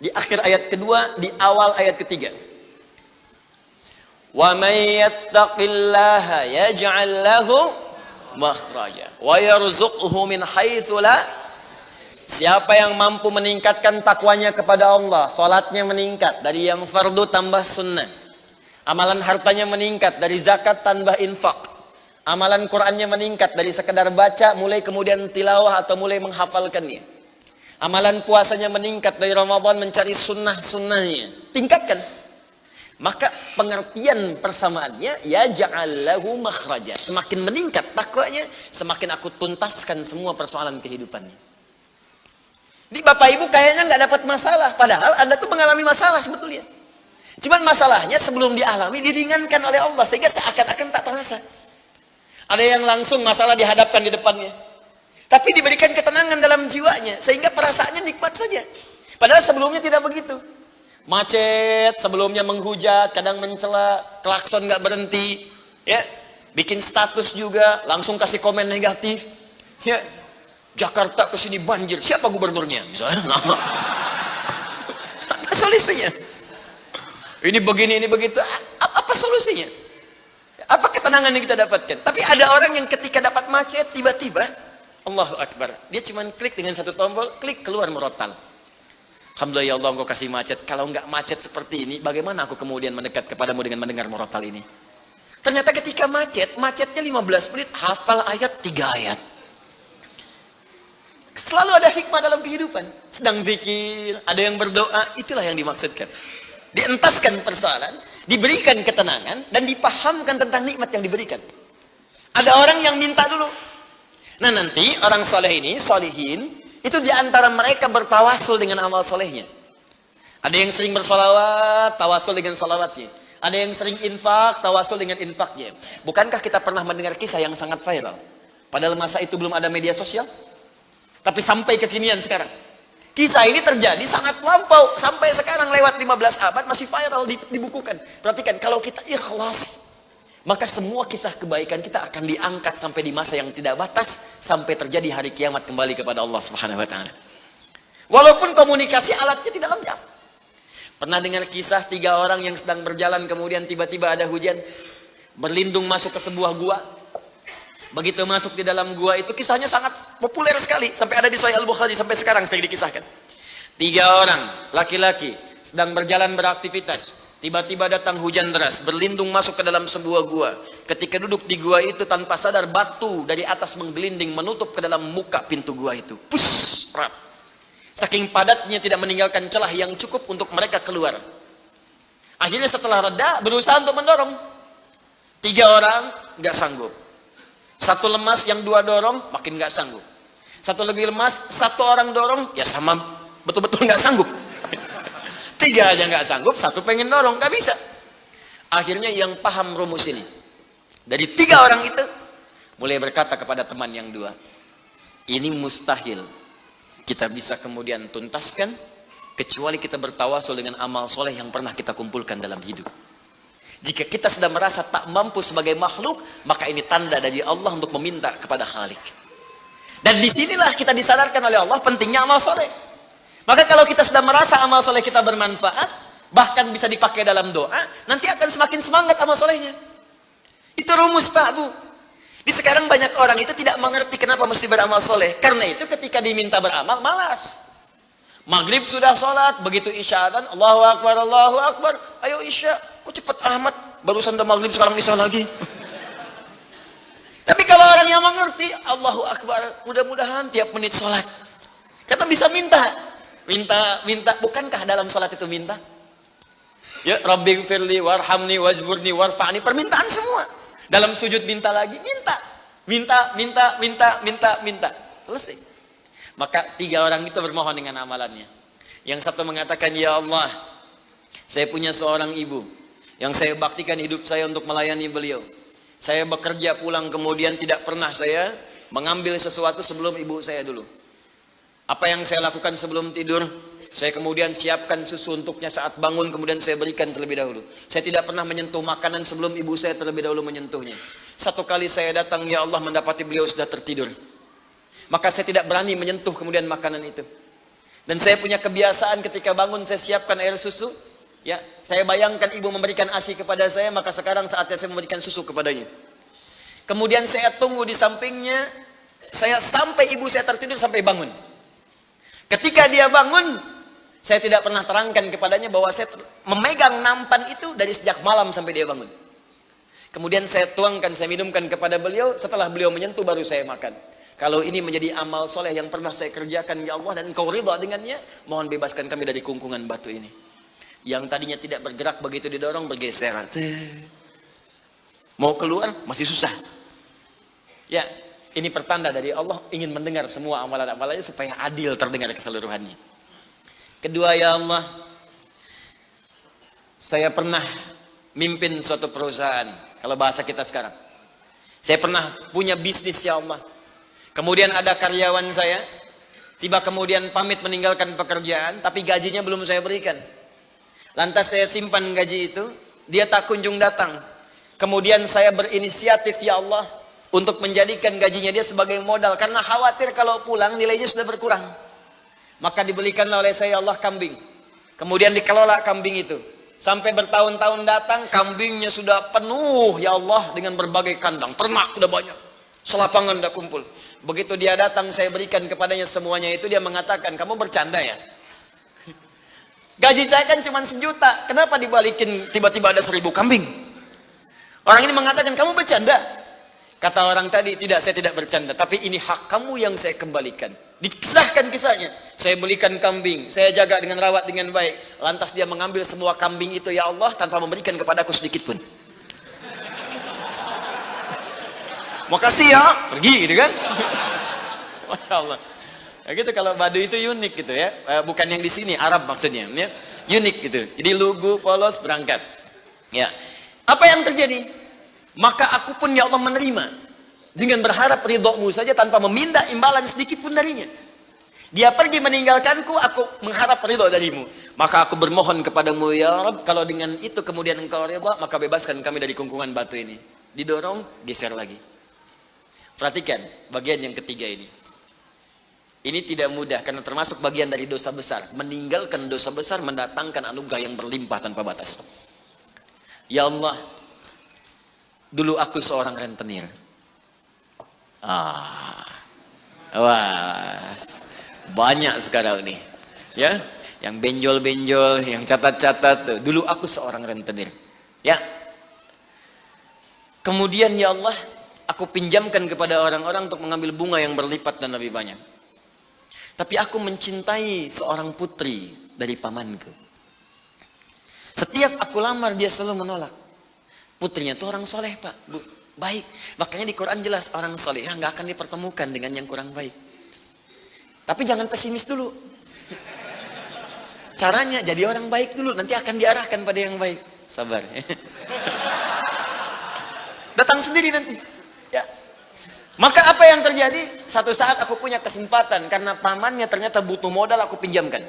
Di akhir ayat kedua, di awal ayat ketiga. Wa may yattaqillaha yaj'al lahu makhraja wa yarzuqhu min haitsu la. Siapa yang mampu meningkatkan takwanya kepada Allah, salatnya meningkat dari yang fardu tambah sunnah, amalan hartanya meningkat dari zakat tambah infak, amalan Qur'annya meningkat dari sekedar baca mulai kemudian tilawah atau mulai menghafalkannya. Amalan puasanya meningkat dari Ramadan, mencari sunnah-sunnahnya. Tingkatkan. Maka pengertian persamaannya, ya ja'allahu makhraja. Semakin meningkat takwanya, semakin aku tuntaskan semua persoalan kehidupannya. Di Bapak Ibu kayaknya nggak dapat masalah, padahal Anda tuh mengalami masalah sebetulnya. Cuman masalahnya sebelum dialami diringankan oleh Allah sehingga seakan-akan tak terasa. Ada yang langsung masalah dihadapkan di depannya, tapi diberikan ketenangan dalam jiwanya sehingga perasaannya nikmat saja. Padahal sebelumnya tidak begitu. Macet, sebelumnya menghujat, kadang mencela, klakson nggak berhenti, ya, bikin status juga, langsung kasih komen negatif, ya. Jakarta kesini banjir, siapa gubernurnya misalnya? Apa solusinya? Ini begini, ini begitu. Apa solusinya? Apa ketenangan yang kita dapatkan? Tapi ada orang yang ketika dapat macet, tiba-tiba Allahu Akbar, dia cuma klik dengan satu tombol, klik keluar murotal. Alhamdulillah ya Allah, engkau kasih macet. Kalau enggak macet seperti ini, bagaimana aku kemudian mendekat kepadamu dengan mendengar murotal ini? Ternyata ketika macetnya 15 menit, hafal ayat 3 ayat. Selalu ada hikmah dalam kehidupan. Sedang zikir, ada yang berdoa, itulah yang dimaksudkan. Dientaskan persoalan, diberikan ketenangan, dan dipahamkan tentang nikmat yang diberikan. Ada orang yang minta dulu. Nah nanti orang soleh ini, solihin, itu diantara mereka bertawasul dengan amal solehnya. Ada yang sering bersolawat, tawasul dengan solawatnya. Ada yang sering infak, tawasul dengan infaknya. Bukankah kita pernah mendengar kisah yang sangat viral? Padahal masa itu belum ada media sosial. Tapi sampai kekinian sekarang. Kisah ini terjadi sangat lampau. Sampai sekarang lewat 15 abad masih viral, dibukukan. Perhatikan, kalau kita ikhlas, maka semua kisah kebaikan kita akan diangkat sampai di masa yang tidak batas, sampai terjadi hari kiamat kembali kepada Allah Subhanahu wa taala. Walaupun komunikasi alatnya tidak lengkap. Pernah dengar kisah 3 orang yang sedang berjalan, kemudian tiba-tiba ada hujan, berlindung masuk ke sebuah gua. Begitu masuk di dalam gua itu, kisahnya sangat populer sekali, sampai ada di Sahih Al-Bukhari, sampai sekarang sering dikisahkan. 3 orang laki-laki sedang berjalan beraktivitas. Tiba-tiba datang hujan deras, berlindung masuk ke dalam sebuah gua. Ketika duduk di gua itu, tanpa sadar batu dari atas menggelinding menutup ke dalam muka pintu gua itu. Pus, rap. Saking padatnya tidak meninggalkan celah yang cukup untuk mereka keluar. Akhirnya setelah reda, berusaha untuk mendorong. 3 orang nggak sanggup. 1 lemas, yang 2 dorong makin nggak sanggup. 1 lebih lemas, 1 orang dorong, ya sama betul-betul nggak sanggup. 3 aja nggak sanggup, 1 pengen dorong, nggak bisa. Akhirnya yang paham rumus ini, dari 3 orang itu mulai berkata kepada teman yang 2, ini mustahil kita bisa kemudian tuntaskan kecuali kita bertawasul dengan amal soleh yang pernah kita kumpulkan dalam hidup. Jika kita sudah merasa tak mampu sebagai makhluk, maka ini tanda dari Allah untuk meminta kepada Khalik. Dan disinilah kita disadarkan oleh Allah pentingnya amal soleh. Maka kalau kita sudah merasa amal soleh kita bermanfaat, bahkan bisa dipakai dalam doa, nanti akan semakin semangat amal solehnya. Itu rumus Pak Bu. Di sekarang banyak orang itu tidak mengerti kenapa mesti beramal soleh. Karena itu ketika diminta beramal, malas. Maghrib sudah sholat, begitu isya kan, Allahu Akbar, ayo isya. Kok cepet amat, barusan udah maghrib sekarang isya lagi. Tapi kalau orang yang mengerti, Allahu Akbar, mudah-mudahan tiap menit sholat. Kata bisa minta. Minta, bukankah dalam salat itu minta? Ya, Rabbighfirli warhamni wajburni warfa'ni, permintaan semua. Dalam sujud minta lagi, minta. Selesai. Maka 3 orang itu bermohon dengan amalannya. Yang satu mengatakan, ya Allah, saya punya seorang ibu yang saya baktikan hidup saya untuk melayani beliau. Saya bekerja pulang kemudian tidak pernah saya mengambil sesuatu sebelum ibu saya dulu. Apa yang saya lakukan sebelum tidur, saya kemudian siapkan susu untuknya saat bangun, kemudian saya berikan terlebih dahulu. Saya tidak pernah menyentuh makanan sebelum ibu saya terlebih dahulu menyentuhnya. 1 kali saya datang, ya Allah, mendapati beliau sudah tertidur. Maka saya tidak berani menyentuh kemudian makanan itu. Dan saya punya kebiasaan ketika bangun saya siapkan air susu. Ya, saya bayangkan ibu memberikan ASI kepada saya, maka sekarang saatnya saya memberikan susu kepadanya. Kemudian saya tunggu di sampingnya, saya sampai ibu saya tertidur sampai bangun. Ketika dia bangun, saya tidak pernah terangkan kepadanya bahwa saya memegang nampan itu dari sejak malam sampai dia bangun. Kemudian saya tuangkan, saya minumkan kepada beliau, setelah beliau menyentuh baru saya makan. Kalau ini menjadi amal soleh yang pernah saya kerjakan ya Allah dan Engkau ridha dengannya, mohon bebaskan kami dari kungkungan batu ini. Yang tadinya tidak bergerak begitu didorong bergeser. Mau keluar masih susah. Ya, ini pertanda dari Allah ingin mendengar semua amalan-amalannya supaya adil terdengar keseluruhannya. Kedua, ya Allah, saya pernah mimpin suatu perusahaan. Kalau bahasa kita sekarang, saya pernah punya bisnis ya Allah. Kemudian ada karyawan saya, tiba kemudian pamit meninggalkan pekerjaan, tapi gajinya belum saya berikan. Lantas saya simpan gaji itu, dia tak kunjung datang. Kemudian saya berinisiatif ya Allah, untuk menjadikan gajinya dia sebagai modal. Karena khawatir kalau pulang nilainya sudah berkurang. Maka dibelikanlah oleh saya Allah kambing. Kemudian dikelola kambing itu. Sampai bertahun-tahun datang, kambingnya sudah penuh ya Allah dengan berbagai kandang. Ternak sudah banyak. Selapangan sudah kumpul. Begitu dia datang, saya berikan kepadanya semuanya itu, dia mengatakan, kamu bercanda ya? Gaji saya kan cuma 1 juta, kenapa dibalikin tiba-tiba ada 1000 kambing? Orang ini mengatakan, kamu bercanda? Kata orang tadi, tidak, saya tidak bercanda, tapi ini hak kamu yang saya kembalikan. Dikisahkan kisahnya, saya belikan kambing, saya jaga dengan rawat dengan baik. Lantas dia mengambil semua kambing itu ya Allah, tanpa memberikan kepadaku sedikit pun. Makasih ya, pergi gitu kan. Masya Allah. Ya gitu, kalau Badu itu unik gitu ya, bukan yang di sini, Arab maksudnya ya. Unik gitu, jadi lugu, polos, berangkat ya. Apa yang terjadi? Maka aku pun ya Allah menerima dengan berharap ridhomu saja tanpa meminta imbalan sedikit pun darinya. Dia pergi meninggalkanku, aku mengharap ridho darimu. Maka aku bermohon kepadamu ya Rabb, kalau dengan itu kemudian engkau ridho, maka bebaskan kami dari kungkungan batu ini. Didorong, geser lagi. Perhatikan bagian yang ketiga ini. Ini tidak mudah karena termasuk bagian dari dosa besar. Meninggalkan dosa besar mendatangkan anugerah yang berlimpah tanpa batas. Ya Allah, dulu aku seorang rentenir. Wah, banyak sekarang nih. Ya, yang benjol-benjol, yang catat-catat. Dulu aku seorang rentenir. Ya. Kemudian ya Allah, aku pinjamkan kepada orang-orang untuk mengambil bunga yang berlipat dan lebih banyak. Tapi aku mencintai seorang putri dari pamanku. Setiap aku lamar dia selalu menolak. Putrinya itu orang soleh Pak, Bu, baik. Makanya di Quran jelas orang soleh nggak akan dipertemukan dengan yang kurang baik. Tapi jangan pesimis dulu. Caranya jadi orang baik dulu, nanti akan diarahkan pada yang baik. Sabar. Datang sendiri nanti. Ya. Maka apa yang terjadi? Satu saat aku punya kesempatan karena pamannya ternyata butuh modal, aku pinjamkan.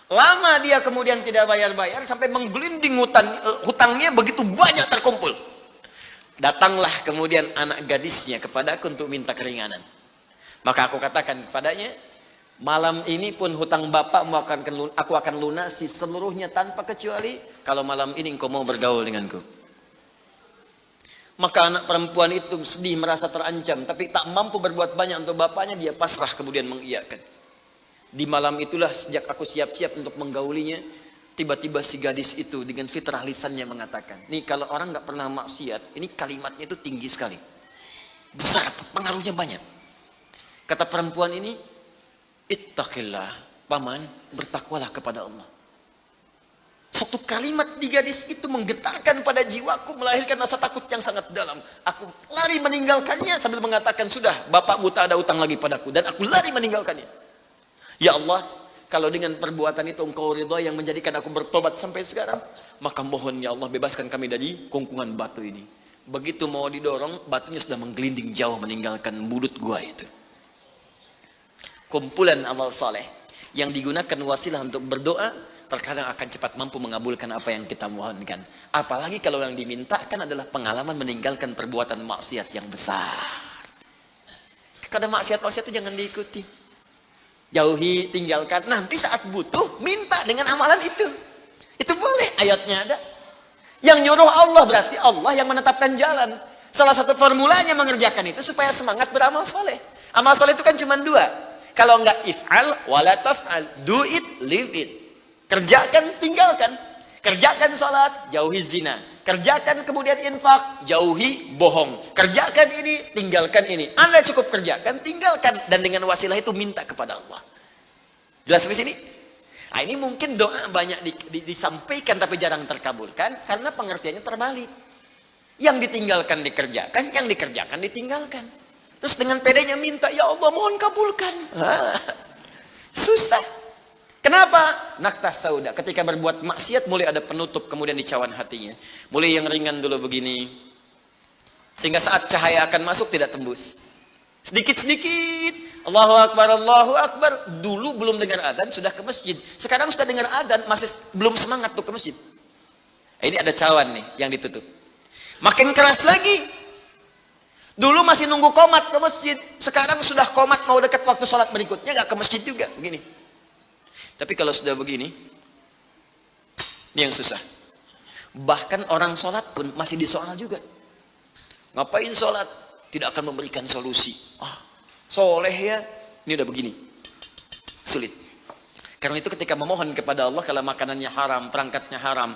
Lama dia kemudian tidak bayar-bayar sampai menggelinding hutangnya begitu banyak terkumpul. Datanglah kemudian anak gadisnya kepadaku untuk minta keringanan. Maka aku katakan kepadanya, malam ini pun hutang bapakmu aku akan lunasi seluruhnya tanpa kecuali kalau malam ini engkau mau bergaul denganku. Maka anak perempuan itu sedih, merasa terancam, tapi tak mampu berbuat banyak untuk bapaknya, dia pasrah kemudian mengiyakan. Di malam itulah sejak aku siap-siap untuk menggaulinya, tiba-tiba si gadis itu dengan fitrah lisannya mengatakan, nih kalau orang nggak pernah maksiat, ini kalimatnya itu tinggi sekali, besar, pengaruhnya banyak. Kata perempuan ini, ittaqillah, paman, bertakwalah kepada Allah. Satu kalimat di gadis itu menggetarkan pada jiwaku, melahirkan rasa takut yang sangat dalam. Aku lari meninggalkannya sambil mengatakan, sudah, bapakmu tak ada utang lagi padaku. Dan aku lari meninggalkannya. Ya Allah, kalau dengan perbuatan itu engkau ridha yang menjadikan aku bertobat sampai sekarang, maka mohon ya Allah bebaskan kami dari kungkungan batu ini. Begitu mau didorong, batunya sudah menggelinding jauh meninggalkan mulut gua itu. Kumpulan amal saleh yang digunakan wasilah untuk berdoa, terkadang akan cepat mampu mengabulkan apa yang kita mohonkan. Apalagi kalau yang dimintakan adalah pengalaman meninggalkan perbuatan maksiat yang besar. Kadang maksiat-maksiat itu jangan diikuti. Jauhi, tinggalkan. Nanti saat butuh, minta dengan amalan itu. Itu boleh, ayatnya ada. Yang nyuruh Allah berarti Allah yang menetapkan jalan. Salah satu formulanya mengerjakan itu supaya semangat beramal soleh. Amal soleh itu kan cuma 2. Kalau enggak if'al, wala taf'al. Do it, live it. Kerjakan, tinggalkan. Kerjakan sholat, jauhi zina. Kerjakan kemudian infak, jauhi bohong. Kerjakan ini, tinggalkan ini. Anda cukup kerjakan, tinggalkan. Dan dengan wasilah itu minta kepada Allah. Jelas sampai sini? Nah, ini mungkin doa banyak disampaikan tapi jarang terkabulkan karena pengertiannya terbalik. Yang ditinggalkan dikerjakan, yang dikerjakan ditinggalkan. Terus dengan pedenya minta, ya Allah mohon kabulkan. Susah. Kenapa? Naktah sauda. Ketika berbuat maksiat mulai ada penutup, kemudian dicawan hatinya. Mulai yang ringan dulu begini. Sehingga saat cahaya akan masuk tidak tembus. Sedikit-sedikit. Allahu Akbar, Allahu Akbar. Dulu belum dengar adzan sudah ke masjid. Sekarang sudah dengar adzan masih belum semangat tuh ke masjid. Ini ada cawan nih yang ditutup. Makin keras lagi. Dulu masih nunggu qomat ke masjid. Sekarang sudah qomat mau dekat waktu sholat berikutnya nggak ke masjid juga. Begini. Tapi kalau sudah begini, ini yang susah. Bahkan orang sholat pun masih disoal juga. Ngapain sholat? Tidak akan memberikan solusi. Soleh ya, ini udah begini. Sulit. Karena itu ketika memohon kepada Allah, kalau makanannya haram, perangkatnya haram,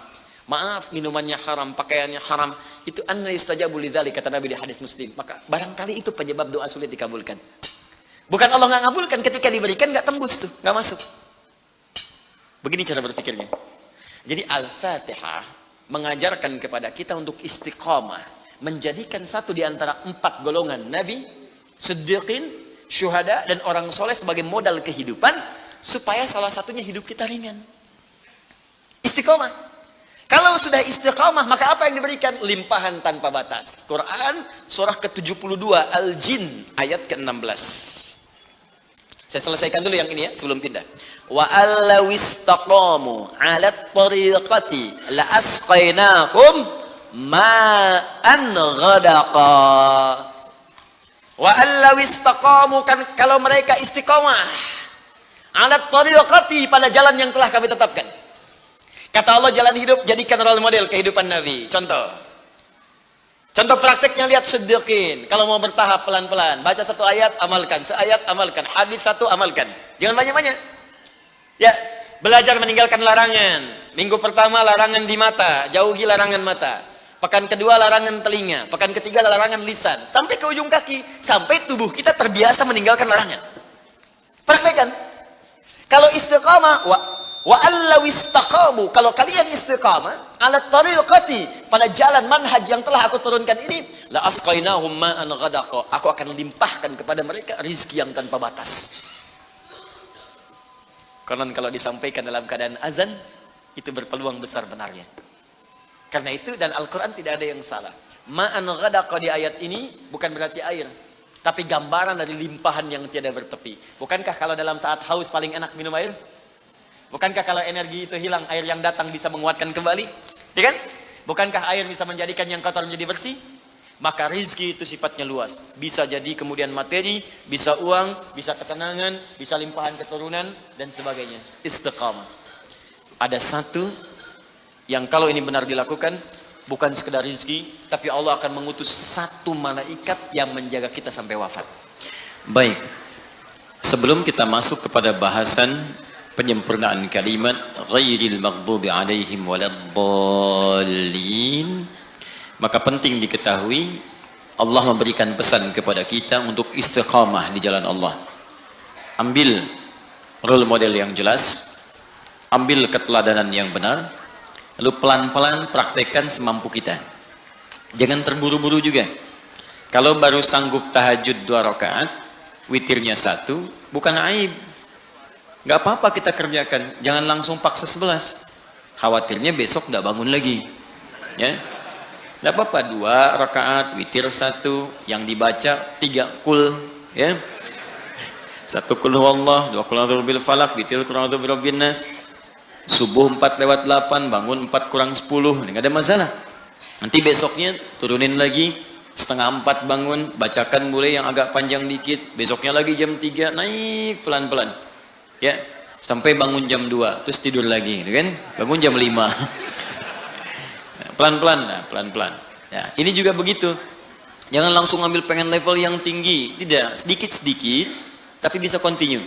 maaf minumannya haram, pakaiannya haram, itu anna yustajabu lidzalik, kata Nabi di hadis Muslim. Maka barangkali itu penyebab doa sulit dikabulkan. Bukan Allah nggak ngabulkan, ketika diberikan nggak tembus tuh, nggak masuk. Begini cara berpikirnya. Jadi Al-Fatihah mengajarkan kepada kita untuk istiqamah, menjadikan satu di antara 4 golongan Nabi, Siddiqin, Syuhada, dan orang soleh sebagai modal kehidupan, supaya salah satunya hidup kita ringan. Istiqamah. Kalau sudah istiqamah, maka apa yang diberikan? Limpahan tanpa batas. Quran surah ke-72 Al-Jin ayat ke-16. Saya selesaikan dulu yang ini ya sebelum pindah. Wa allaw istaqamu 'ala at-tariqati la asqainakum ma'an ghadaqa. Wa allaw istaqamu, kan kalau mereka istiqamah 'ala at-tariqati, pada jalan yang telah kami tetapkan. Kata Allah jalan hidup jadikan role model kehidupan Nabi. Contoh prakteknya lihat Siddiqin. Kalau mau bertahap pelan-pelan, baca 1 ayat amalkan, seayat amalkan, hadis 1 amalkan. Jangan banyak-banyak. Ya, belajar meninggalkan larangan. Minggu pertama larangan di mata, jauhi larangan mata. Pekan kedua larangan telinga, pekan ketiga larangan lisan, sampai ke ujung kaki, sampai tubuh kita terbiasa meninggalkan larangan. Praktekkan. Kalau istiqamah, wa allaw istaqamu, kalau kalian istiqamah, ala tariqati, pada jalan manhaj yang telah aku turunkan ini, la asqainahum ma'an ghadaqa, aku akan limpahkan kepada mereka rizki yang tanpa batas. Konon kalau disampaikan dalam keadaan azan, itu berpeluang besar benarnya. Karena itu, dan Al-Quran tidak ada yang salah. Ma'an ghadaqa di ayat ini bukan berarti air, tapi gambaran dari limpahan yang tiada bertepi. Bukankah kalau dalam saat haus paling enak minum air? Bukankah kalau energi itu hilang, air yang datang bisa menguatkan kembali? Ya kan? Bukankah air bisa menjadikan yang kotor menjadi bersih? Maka rizki itu sifatnya luas. Bisa jadi kemudian materi, bisa uang, bisa ketenangan, bisa limpahan keturunan, dan sebagainya. Istiqamah. Ada satu yang kalau ini benar dilakukan, bukan sekedar rizki, tapi Allah akan mengutus 1 malaikat yang menjaga kita sampai wafat. Baik. Sebelum kita masuk kepada bahasan penyempurnaan kalimat ghairil maghdubi alaihim waladdallin, maka penting diketahui Allah memberikan pesan kepada kita untuk istiqamah di jalan Allah. Ambil role model yang jelas, ambil keteladanan yang benar, lalu pelan-pelan praktekkan semampu kita. Jangan terburu-buru juga. Kalau baru sanggup tahajud 2 rakaat, witirnya 1, bukan aib. Gak apa-apa kita kerjakan, jangan langsung paksa 11. Khawatirnya besok gak bangun lagi. Ya. Tidak apa-apa, 2 rakaat, witir 1, yang dibaca 3 kul, ya. 1 kul huwallah, 2 kul a'udzu birabbil falaq, witir kul a'udzu birabbin nas. Subuh 4:08, bangun 4:10, enggak ada masalah. Nanti besoknya turunin lagi, 3:30 bangun, bacakan mulai yang agak panjang dikit, besoknya lagi jam 3, naik pelan-pelan. Ya, sampai bangun jam 2, terus tidur lagi, kan? Bangun jam 5. Pelan-pelan lah, pelan-pelan. Ya, ini juga begitu. Jangan langsung ambil pengen level yang tinggi. Tidak, sedikit-sedikit, tapi bisa continue.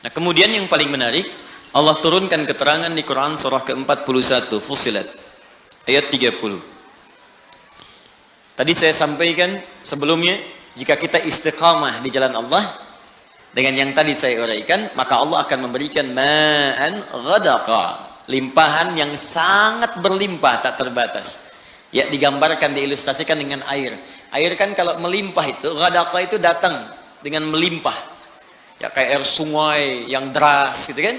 Nah, kemudian yang paling menarik, Allah turunkan keterangan di Quran surah ke-41, Fussilat. ayat 30. Tadi saya sampaikan sebelumnya, jika kita istiqamah di jalan Allah dengan yang tadi saya uraikan, maka Allah akan memberikan ma'an ghadaqa, limpahan yang sangat berlimpah tak terbatas. Ya, digambarkan, diilustrasikan dengan air. Air kan kalau melimpah itu, ghadaqa itu datang dengan melimpah. Ya, kayak air sungai yang deras gitu kan,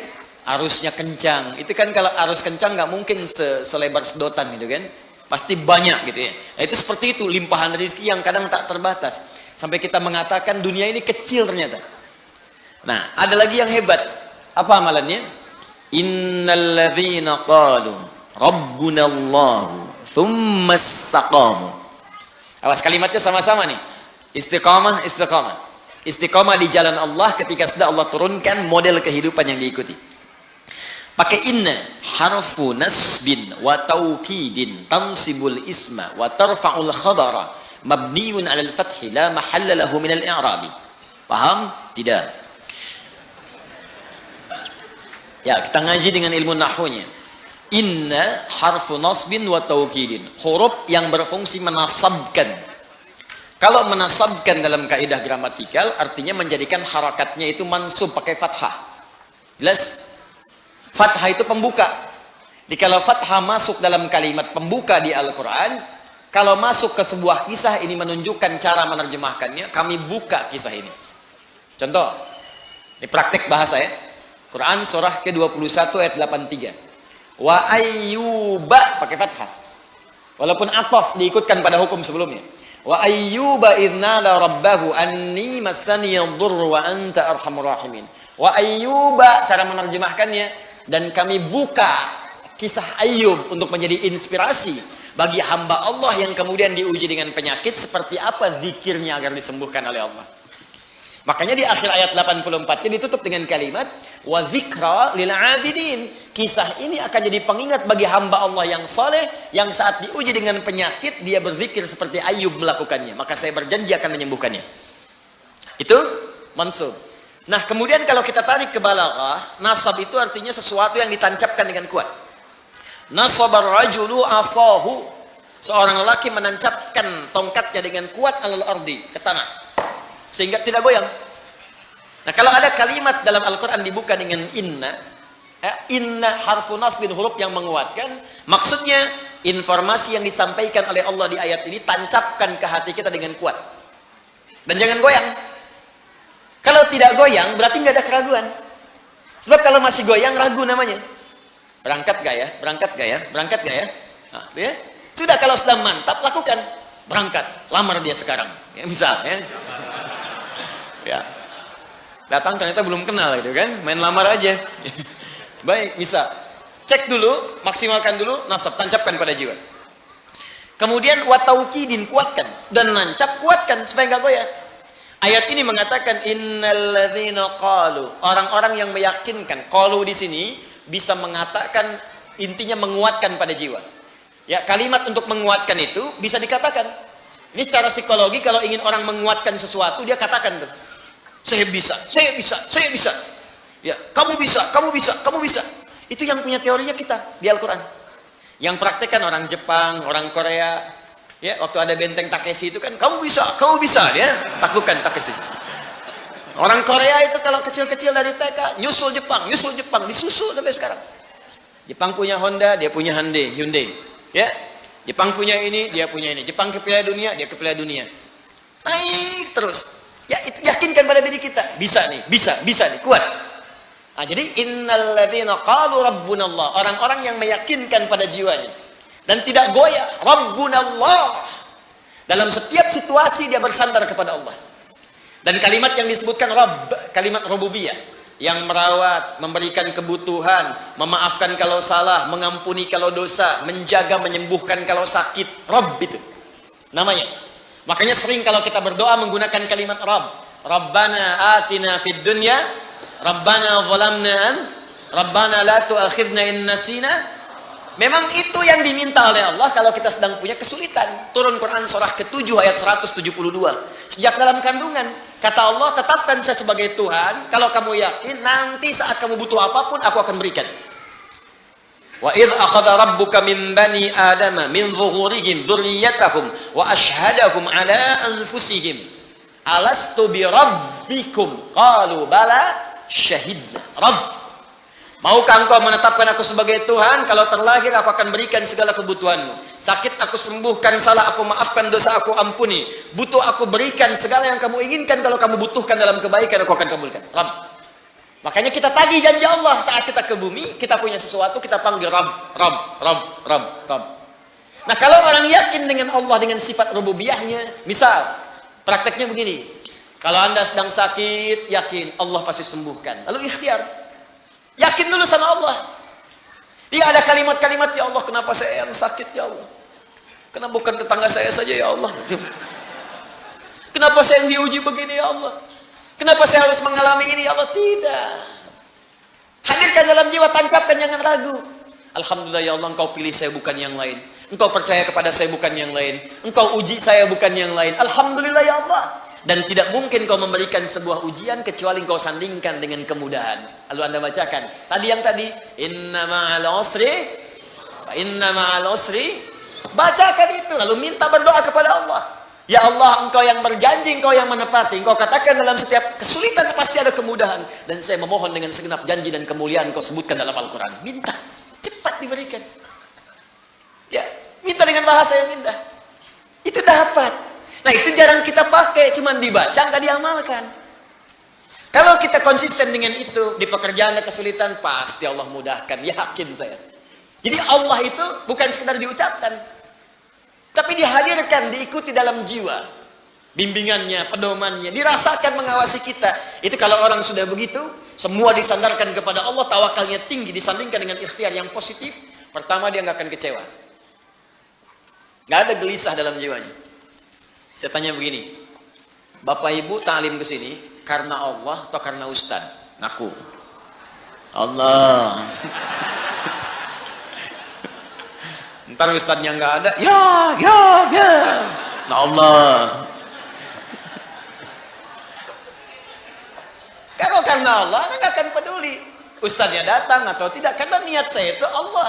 arusnya kencang. Itu kan kalau arus kencang nggak mungkin selebar sedotan gitu kan, pasti banyak gitu ya. Nah, itu seperti itu limpahan rezeki yang kadang tak terbatas, sampai kita mengatakan dunia ini kecil ternyata. Nah, ada lagi yang hebat. Apa amalannya? Innalladzina qalu rabbunallahu tsumma istaqamu. Awas, kalimatnya sama-sama nih. Istiqamah, istiqamah. Istiqamah di jalan Allah ketika sudah Allah turunkan model kehidupan yang diikuti. Pakai inna, harfu nasbin wa tawkidin tansibul isma wa tarfa'ul khabara mabniun 'alal fathi la mahalla lahu minal i'rabi. Paham? Tidak. Ya, kita ngaji dengan ilmu nahwunya. Inna harfu nasbin wa tawkidin, huruf yang berfungsi menasabkan. Kalau menasabkan dalam kaidah gramatikal artinya menjadikan harakatnya itu mansub pakai fathah. Jelas? Fathah itu pembuka. Jadi kalau fathah masuk dalam kalimat pembuka di Al-Quran, kalau masuk ke sebuah kisah, ini menunjukkan cara menerjemahkannya. Kami buka kisah ini. Contoh, ini praktek bahasa ya. Quran surah ke-21 ayat 83. Wa ayyuba pakai fathah. Walaupun ataf diikutkan pada hukum sebelumnya. Wa ayyuba idnala rabbahu anni massani yadhurru wa anta arhamur rahimin. Wa ayyuba, cara menerjemahkannya, dan kami buka kisah Ayyub untuk menjadi inspirasi bagi hamba Allah yang kemudian diuji dengan penyakit, seperti apa zikirnya agar disembuhkan oleh Allah. Makanya di akhir ayat 84 ditutup dengan kalimat wa dzikra lil abidin. Kisah ini akan jadi pengingat bagi hamba Allah yang saleh, yang saat diuji dengan penyakit dia berzikir seperti Ayyub melakukannya, maka saya berjanji akan menyembuhkannya. Itu mansub. Nah, kemudian kalau kita tarik ke balaghah, nasab itu artinya sesuatu yang ditancapkan dengan kuat. Nasabar rajulu asahu, seorang lelaki menancapkan tongkatnya dengan kuat alal ardi, ke tanah, sehingga tidak goyang. Nah, kalau ada kalimat dalam Al-Quran dibuka dengan inna, inna harfu nasbin, huruf yang menguatkan, maksudnya informasi yang disampaikan oleh Allah di ayat ini tancapkan ke hati kita dengan kuat, dan jangan goyang. Kalau tidak goyang berarti nggak ada keraguan. Sebab kalau masih goyang ragu namanya. Berangkat gak ya? Berangkat gak ya? Berangkat gak ya? Nah, ya? Sudah, kalau sudah mantap lakukan. Berangkat, lamar dia sekarang. Ya, misalnya. Ya. Datang ternyata belum kenal gitu kan? Main lamar aja. Baik, bisa. Cek dulu, maksimalkan dulu, nasab, tancapkan pada jiwa. Kemudian wataukidin, kuatkan, dan nancap, kuatkan supaya nggak goyah. Ayat ini mengatakan innalladzina qalu, orang-orang yang meyakinkan. Qalu di sini bisa mengatakan, intinya menguatkan pada jiwa. Ya, kalimat untuk menguatkan itu bisa dikatakan. Ini secara psikologi, kalau ingin orang menguatkan sesuatu, dia katakan tuh, saya bisa, saya bisa, saya bisa. Ya, kamu bisa, kamu bisa, kamu bisa. Itu yang punya teorinya kita di Al-Quran. Yang praktekkan orang Jepang, orang Korea. Ya, waktu ada benteng Takeshi itu kan, kamu bisa, ya, taklukkan Takeshi. Orang Korea itu kalau kecil-kecil dari TK, nyusul Jepang, disusul sampai sekarang. Jepang punya Honda, dia punya Hyundai. Ya, Jepang punya ini, dia punya ini. Jepang ke Piala Dunia, dia ke Piala Dunia. Naik terus. Ya, itu yakinkan pada diri kita, bisa nih, bisa nih, kuat. Nah, jadi innalladzina qalu rabbunallah, orang-orang yang meyakinkan pada jiwanya dan tidak goyah, rabbunallah. Dalam setiap situasi dia bersandar kepada Allah. Dan kalimat yang disebutkan Rabb, kalimat rububiyah, yang merawat, memberikan kebutuhan, memaafkan kalau salah, mengampuni kalau dosa, menjaga, menyembuhkan kalau sakit. Rabb itu namanya. Makanya sering kalau kita berdoa menggunakan kalimat Rabb. Rabbana atina fid dunya, Rabbana zalamna, Rabbana la tu'akhidna in nasina. Memang itu yang diminta oleh Allah kalau kita sedang punya kesulitan. Turun Quran surah ke-7 ayat 172. Sejak dalam kandungan, kata Allah, tetapkan saya sebagai Tuhan. Kalau kamu yakin, nanti saat kamu butuh apapun, aku akan berikan. Wa idh akhadha rabbuka min bani adama min zuhurihim dzurriyyatahum wa ashhadahum ala anfusihim alastu bi rabbikum qalu bala syahidna. Rabb, maukah engkau menetapkan aku sebagai Tuhan? Kalau terlahir aku akan berikan segala kebutuhanmu. Sakit aku sembuhkan, salah aku maafkan, dosa aku ampuni. Butuh aku berikan segala yang kamu inginkan. Kalau kamu butuhkan dalam kebaikan, aku akan kabulkan. Rabb. Makanya kita tagih janji Allah saat kita ke bumi, kita punya sesuatu, kita panggil Rabb, Rabb, Rabb, Rabb, Rabb. Nah, kalau orang yakin dengan Allah, dengan sifat rububiyahnya, misal, prakteknya begini. Kalau Anda sedang sakit, yakin Allah pasti sembuhkan. Lalu ikhtiar. Yakin dulu sama Allah. Dia ada kalimat-kalimat, ya Allah, kenapa saya yang sakit, ya Allah? Kenapa bukan tetangga saya saja, ya Allah? Kenapa saya yang diuji begini, ya Allah? Kenapa saya harus mengalami ini, ya Allah? Tidak. Hadirkan dalam jiwa, tancapkan, jangan ragu. Alhamdulillah, ya Allah, engkau pilih saya bukan yang lain. Engkau percaya kepada saya bukan yang lain. Engkau uji saya bukan yang lain. Alhamdulillah, ya Allah. Dan tidak mungkin kau memberikan sebuah ujian kecuali kau sandingkan dengan kemudahan. Lalu Anda bacakan. Tadi yang tadi. Inna ma'al usri. Inna ma'al usri. Bacakan itu. Lalu minta berdoa kepada Allah. Ya Allah, engkau yang berjanji, engkau yang menepati. Engkau katakan dalam setiap kesulitan pasti ada kemudahan. Dan saya memohon dengan segenap janji dan kemuliaan engkau sebutkan dalam Al-Quran. Minta. Cepat diberikan. Ya, minta dengan bahasa yang indah. Itu dapat. Nah, itu jarang kita pakai, cuman dibaca, nggak diamalkan. Kalau kita konsisten dengan itu, di pekerjaan ada kesulitan, pasti Allah mudahkan, yakin saya. Jadi Allah itu bukan sekedar diucapkan, tapi dihadirkan, diikuti dalam jiwa. Bimbingannya, pedomannya, dirasakan mengawasi kita. Itu kalau orang sudah begitu, semua disandarkan kepada Allah, tawakalnya tinggi, disandingkan dengan ikhtiar yang positif, pertama dia nggak akan kecewa. Nggak ada gelisah dalam jiwanya. Saya tanya begini, Bapak Ibu ta'lim ke sini karena Allah atau karena Ustad? Ngaku. Allah. Ntar Ustadnya nggak ada, ya. Nah Allah. Kalau karena Allah, Anda nggak akan peduli. Ustadnya datang atau tidak, karena niat saya itu Allah.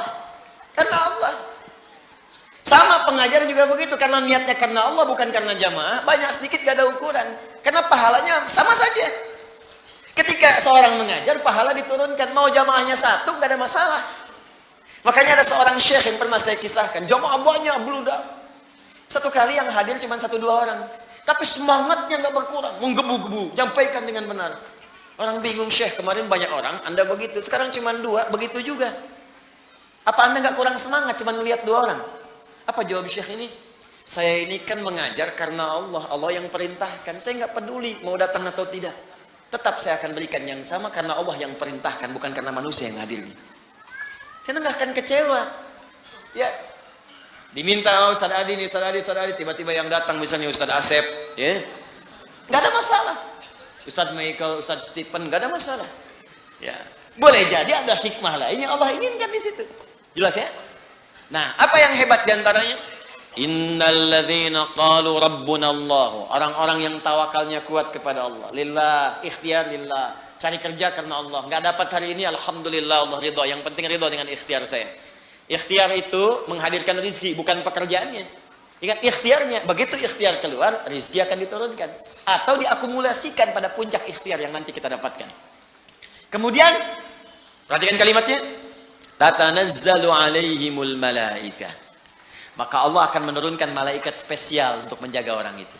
Karena Allah. Sama pengajar juga begitu, karena niatnya karena Allah bukan karena jamaah, banyak sedikit gak ada ukuran. Karena pahalanya sama saja. Ketika seorang mengajar, pahala diturunkan. Mau jamaahnya satu, gak ada masalah. Makanya ada seorang syekh yang pernah saya kisahkan, jamaah banyak, beludak. Satu kali yang hadir cuma 1-2 orang. Tapi semangatnya gak berkurang, menggebu-gebu, nyampaikan dengan benar. Orang bingung, syekh kemarin banyak orang, Anda begitu, sekarang cuma 2, begitu juga. Apa Anda gak kurang semangat, cuma melihat 2 orang? Apa jawab syekh ini? Saya ini kan mengajar karena Allah. Allah yang perintahkan. Saya nggak peduli mau datang atau tidak. Tetap saya akan berikan yang sama karena Allah yang perintahkan, bukan karena manusia yang hadir. Saya nggak akan kecewa. Ya, diminta Ustaz Adi nih, Ustaz Adi, tiba-tiba yang datang misalnya Ustaz Asep, ya, nggak ada masalah. Ustaz Michael, Ustaz Stephen, nggak ada masalah. Ya, boleh jadi ada hikmah lain yang Allah inginkan di situ. Jelas ya? Nah, apa yang hebat diantaranya? Innalladzina qalu rabbuna Allah. Orang-orang yang tawakalnya kuat kepada Allah. Lillah, ikhtiar lillah. Cari kerja karena Allah. Nggak dapat hari ini, alhamdulillah Allah ridha. Yang penting ridha dengan ikhtiar saya. Ikhtiar itu menghadirkan rezeki, bukan pekerjaannya. Ingat ikhtiarnya. Begitu ikhtiar keluar, rezeki akan diturunkan. Atau diakumulasikan pada puncak ikhtiar yang nanti kita dapatkan. Kemudian, perhatikan kalimatnya. Tatanazzalu alaihimul malaikah. Maka Allah akan menurunkan malaikat spesial untuk menjaga orang itu.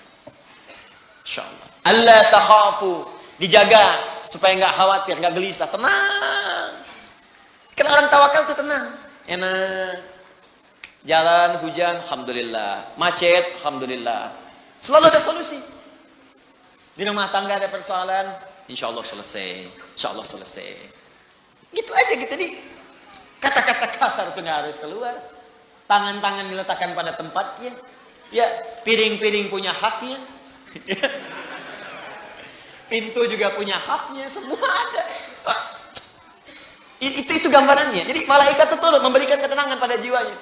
Insyaallah. Alla takhafu, dijaga supaya enggak khawatir, enggak gelisah, tenang. Karena orang tawakal itu tenang, enak. Jalan hujan, alhamdulillah. Macet, alhamdulillah. Selalu ada solusi. Di rumah tangga ada persoalan, insyaallah selesai. Insyaallah selesai. Gitu aja gitu nih. Kata-kata kasar itu nggak harus keluar. Tangan-tangan diletakkan pada tempatnya. Ya, piring-piring punya haknya. Pintu juga punya haknya. Semua ada. Itu gambarannya. Jadi malaikat itu turun memberikan ketenangan pada jiwanya.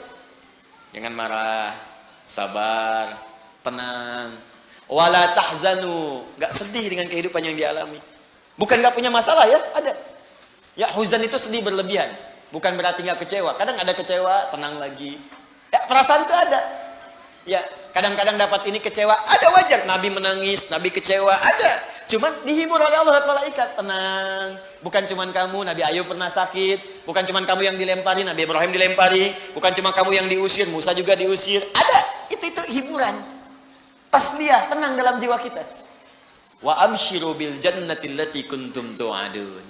Jangan marah, sabar, tenang. Wala tahzanu, nggak sedih dengan kehidupan yang dialami. Bukan nggak punya masalah ya, ada. Ya huzan itu sedih berlebihan. Bukan berarti nggak kecewa. Kadang ada kecewa, tenang lagi. Ya, perasaan itu ada. Ya, kadang-kadang dapat ini kecewa, ada wajar. Nabi menangis, Nabi kecewa, ada. Cuman dihibur oleh Allah dan malaikat. Tenang. Bukan cuman kamu, Nabi Ayub pernah sakit. Bukan cuman kamu yang dilempari, Nabi Ibrahim dilempari. Bukan cuma kamu yang diusir, Musa juga diusir. Ada. Itu hiburan. Tasliyah, tenang dalam jiwa kita. Wa amshiru bil jannati allati kuntum tu'adun.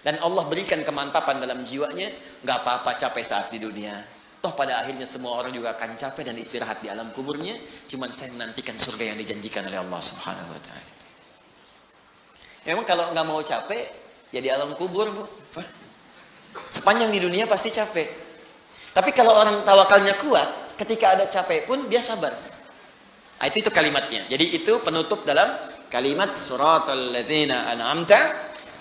Dan Allah berikan kemantapan dalam jiwanya, nggak apa-apa capek saat di dunia. Toh pada akhirnya semua orang juga akan capek dan istirahat di alam kuburnya. Cuman saya menantikan surga yang dijanjikan oleh Allah Subhanahu Wa Taala. Memang kalau nggak mau capek, ya di alam kubur, Bu. Sepanjang di dunia pasti capek. Tapi kalau orang tawakalnya kuat, ketika ada capek pun dia sabar. Nah, itu kalimatnya. Jadi itu penutup dalam kalimat suratal ladzina an'amta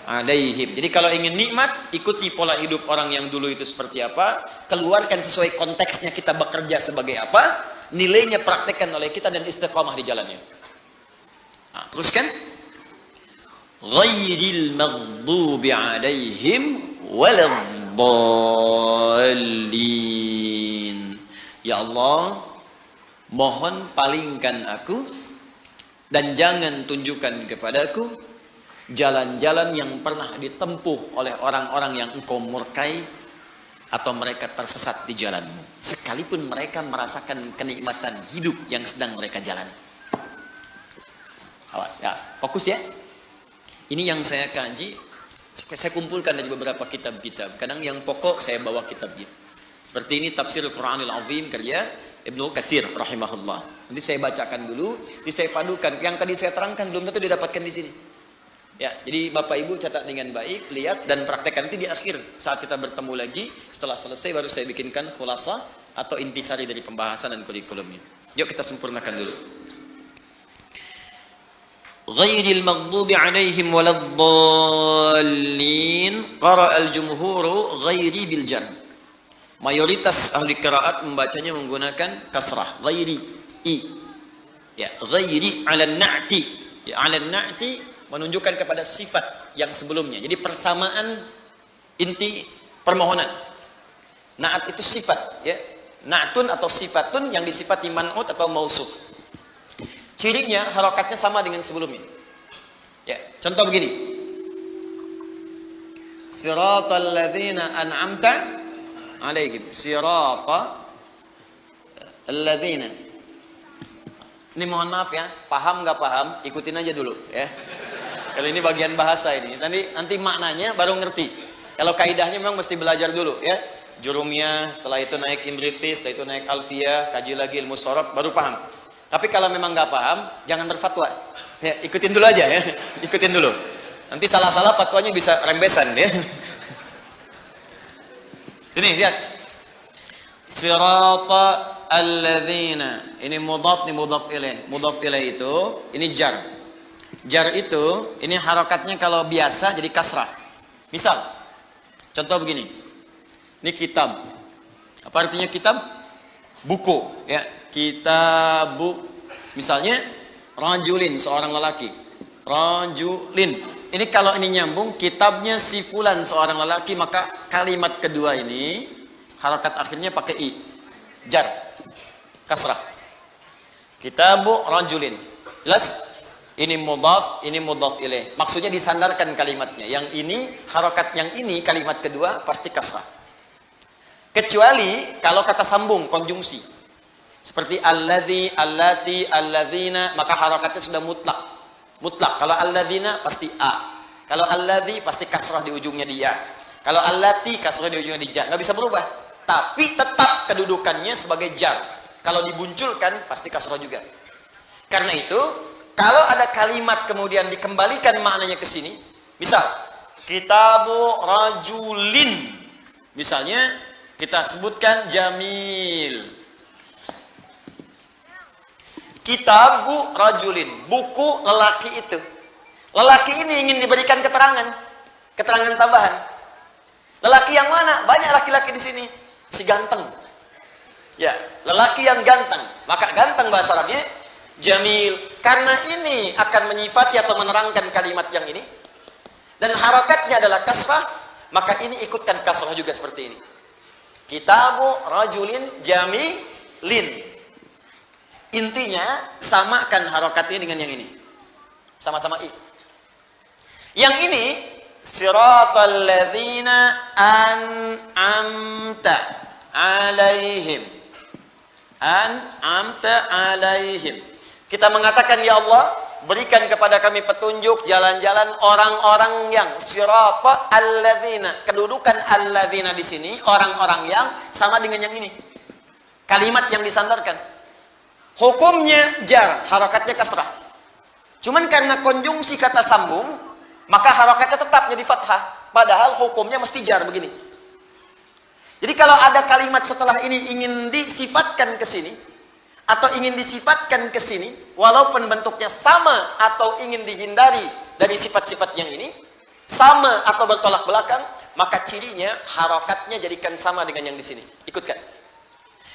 alaihim. Jadi kalau ingin nikmat, ikuti pola hidup orang yang dulu itu seperti apa, keluarkan sesuai konteksnya kita bekerja sebagai apa, nilainya praktekkan oleh kita dan istiqamah di jalannya. Nah, teruskan. Ghairil maghdubi alaihim waladdallin. Ya Allah, mohon palingkan aku dan jangan tunjukkan kepadaku jalan-jalan yang pernah ditempuh oleh orang-orang yang engkau murkai atau mereka tersesat di jalanmu, sekalipun mereka merasakan kenikmatan hidup yang sedang mereka jalani. Awas, ya, fokus ya. Ini yang saya kaji, saya kumpulkan dari beberapa kitab-kitab. Kadang yang pokok saya bawa kitabnya. Seperti ini Tafsir Al-Quranil Azim karya Ibnu Katsir rahimahullah. Nanti saya bacakan dulu, nanti saya padukan. Yang tadi saya terangkan belum tentu didapatkan di sini. Ya, jadi Bapak Ibu catat dengan baik, lihat dan praktekkan. Nanti di akhir saat kita bertemu lagi, setelah selesai baru saya bikinkan khulasah atau intisari dari pembahasan dan kurikulumnya. Yuk kita sempurnakan dulu. Ghairil maghdubi alaihim waladdallin. Qara al-jumhuru ghairi bil jar. Mayoritas ahli qiraat membacanya menggunakan kasrah, ghairi i. Ya, ghairi ala na'ti. Ya, ala na'ti menunjukkan kepada sifat yang sebelumnya. Jadi persamaan inti permohonan. Na'at itu sifat, ya. Na'tun atau sifatun yang disifati man'ut atau mausuf. Cirinya harokatnya sama dengan sebelumnya. Ya, contoh begini. Siratal ladzina an'amta alaihim. Siratal ladzina. Ini mohon maaf ya, paham nggak paham, ikutin aja dulu ya. Kalau ini bagian bahasa ini, nanti maknanya baru ngerti. Kalau kaidahnya memang mesti belajar dulu ya. Jurumiyah, setelah itu naik imritis, setelah itu naik alfiyah, kaji lagi ilmu sorab, baru paham. Tapi kalau memang nggak paham, jangan berfatwa. Ya, ikutin dulu aja ya, ikutin dulu. Nanti salah-salah fatwanya bisa rembesan ya. Sini lihat. Sirata alladzina. Ini mudhaf, ini mudhaf ilaih. Mudhaf ilaih itu ini jar. Jar itu, ini harokatnya kalau biasa jadi kasrah. Misal, contoh begini. Ini kitab. Apa artinya kitab? Buku. Ya, kitabu. Misalnya, rajulin, seorang lelaki. Rajulin. Ini kalau ini nyambung, kitabnya si fulan, seorang lelaki, maka kalimat kedua ini, harokat akhirnya pakai i. Jar. Kasrah. Kitabu rajulin. Jelas? Ini mudhaf ilaih. Maksudnya disandarkan kalimatnya. Yang ini, harokat yang ini, kalimat kedua pasti kasrah. Kecuali kalau kata sambung, konjungsi. Seperti alladzi, allati, alladzina, maka harokatnya sudah mutlak. Mutlak. Kalau alladzina pasti a. Kalau alladzi pasti kasrah di ujungnya dia. Kalau allati kasrah di ujungnya di ja. Nggak bisa berubah. Tapi tetap kedudukannya sebagai jar. Kalau dibunculkan pasti kasrah juga. Karena itu, kalau ada kalimat kemudian dikembalikan maknanya ke sini, misal kitabu rajulin, misalnya kita sebutkan jamil. Kitabu rajulin, buku lelaki itu. Lelaki ini ingin diberikan keterangan tambahan. Lelaki yang mana? Banyak laki-laki di sini. Si ganteng. Ya, lelaki yang ganteng. Maka ganteng bahasa Arabnya jamil. Karena ini akan menyifati atau menerangkan kalimat yang ini. Dan harakatnya adalah kasrah. maka ini ikutkan kasrah juga seperti ini. Kitabu rajulin jamilin. Intinya samakan harokatnya dengan yang ini. Sama-sama i. Yang ini siratal ladzina an'amta alaihim. An'amta alaihim. Kita mengatakan, ya Allah, berikan kepada kami petunjuk jalan-jalan orang-orang yang sirata alladzina. Kedudukan alladzina di sini orang-orang yang sama dengan yang ini. Kalimat yang disandarkan. Hukumnya jar, harokatnya kasrah. Cuman karena konjungsi kata sambung, maka harokatnya tetap jadi fathah. Padahal hukumnya mesti jar begini. Jadi kalau ada kalimat setelah ini ingin disifatkan ke sini, atau ingin disifatkan ke sini, walaupun bentuknya sama atau ingin dihindari dari sifat-sifat yang ini, sama atau bertolak belakang, maka cirinya harokatnya jadikan sama dengan yang di sini. Ikutkan.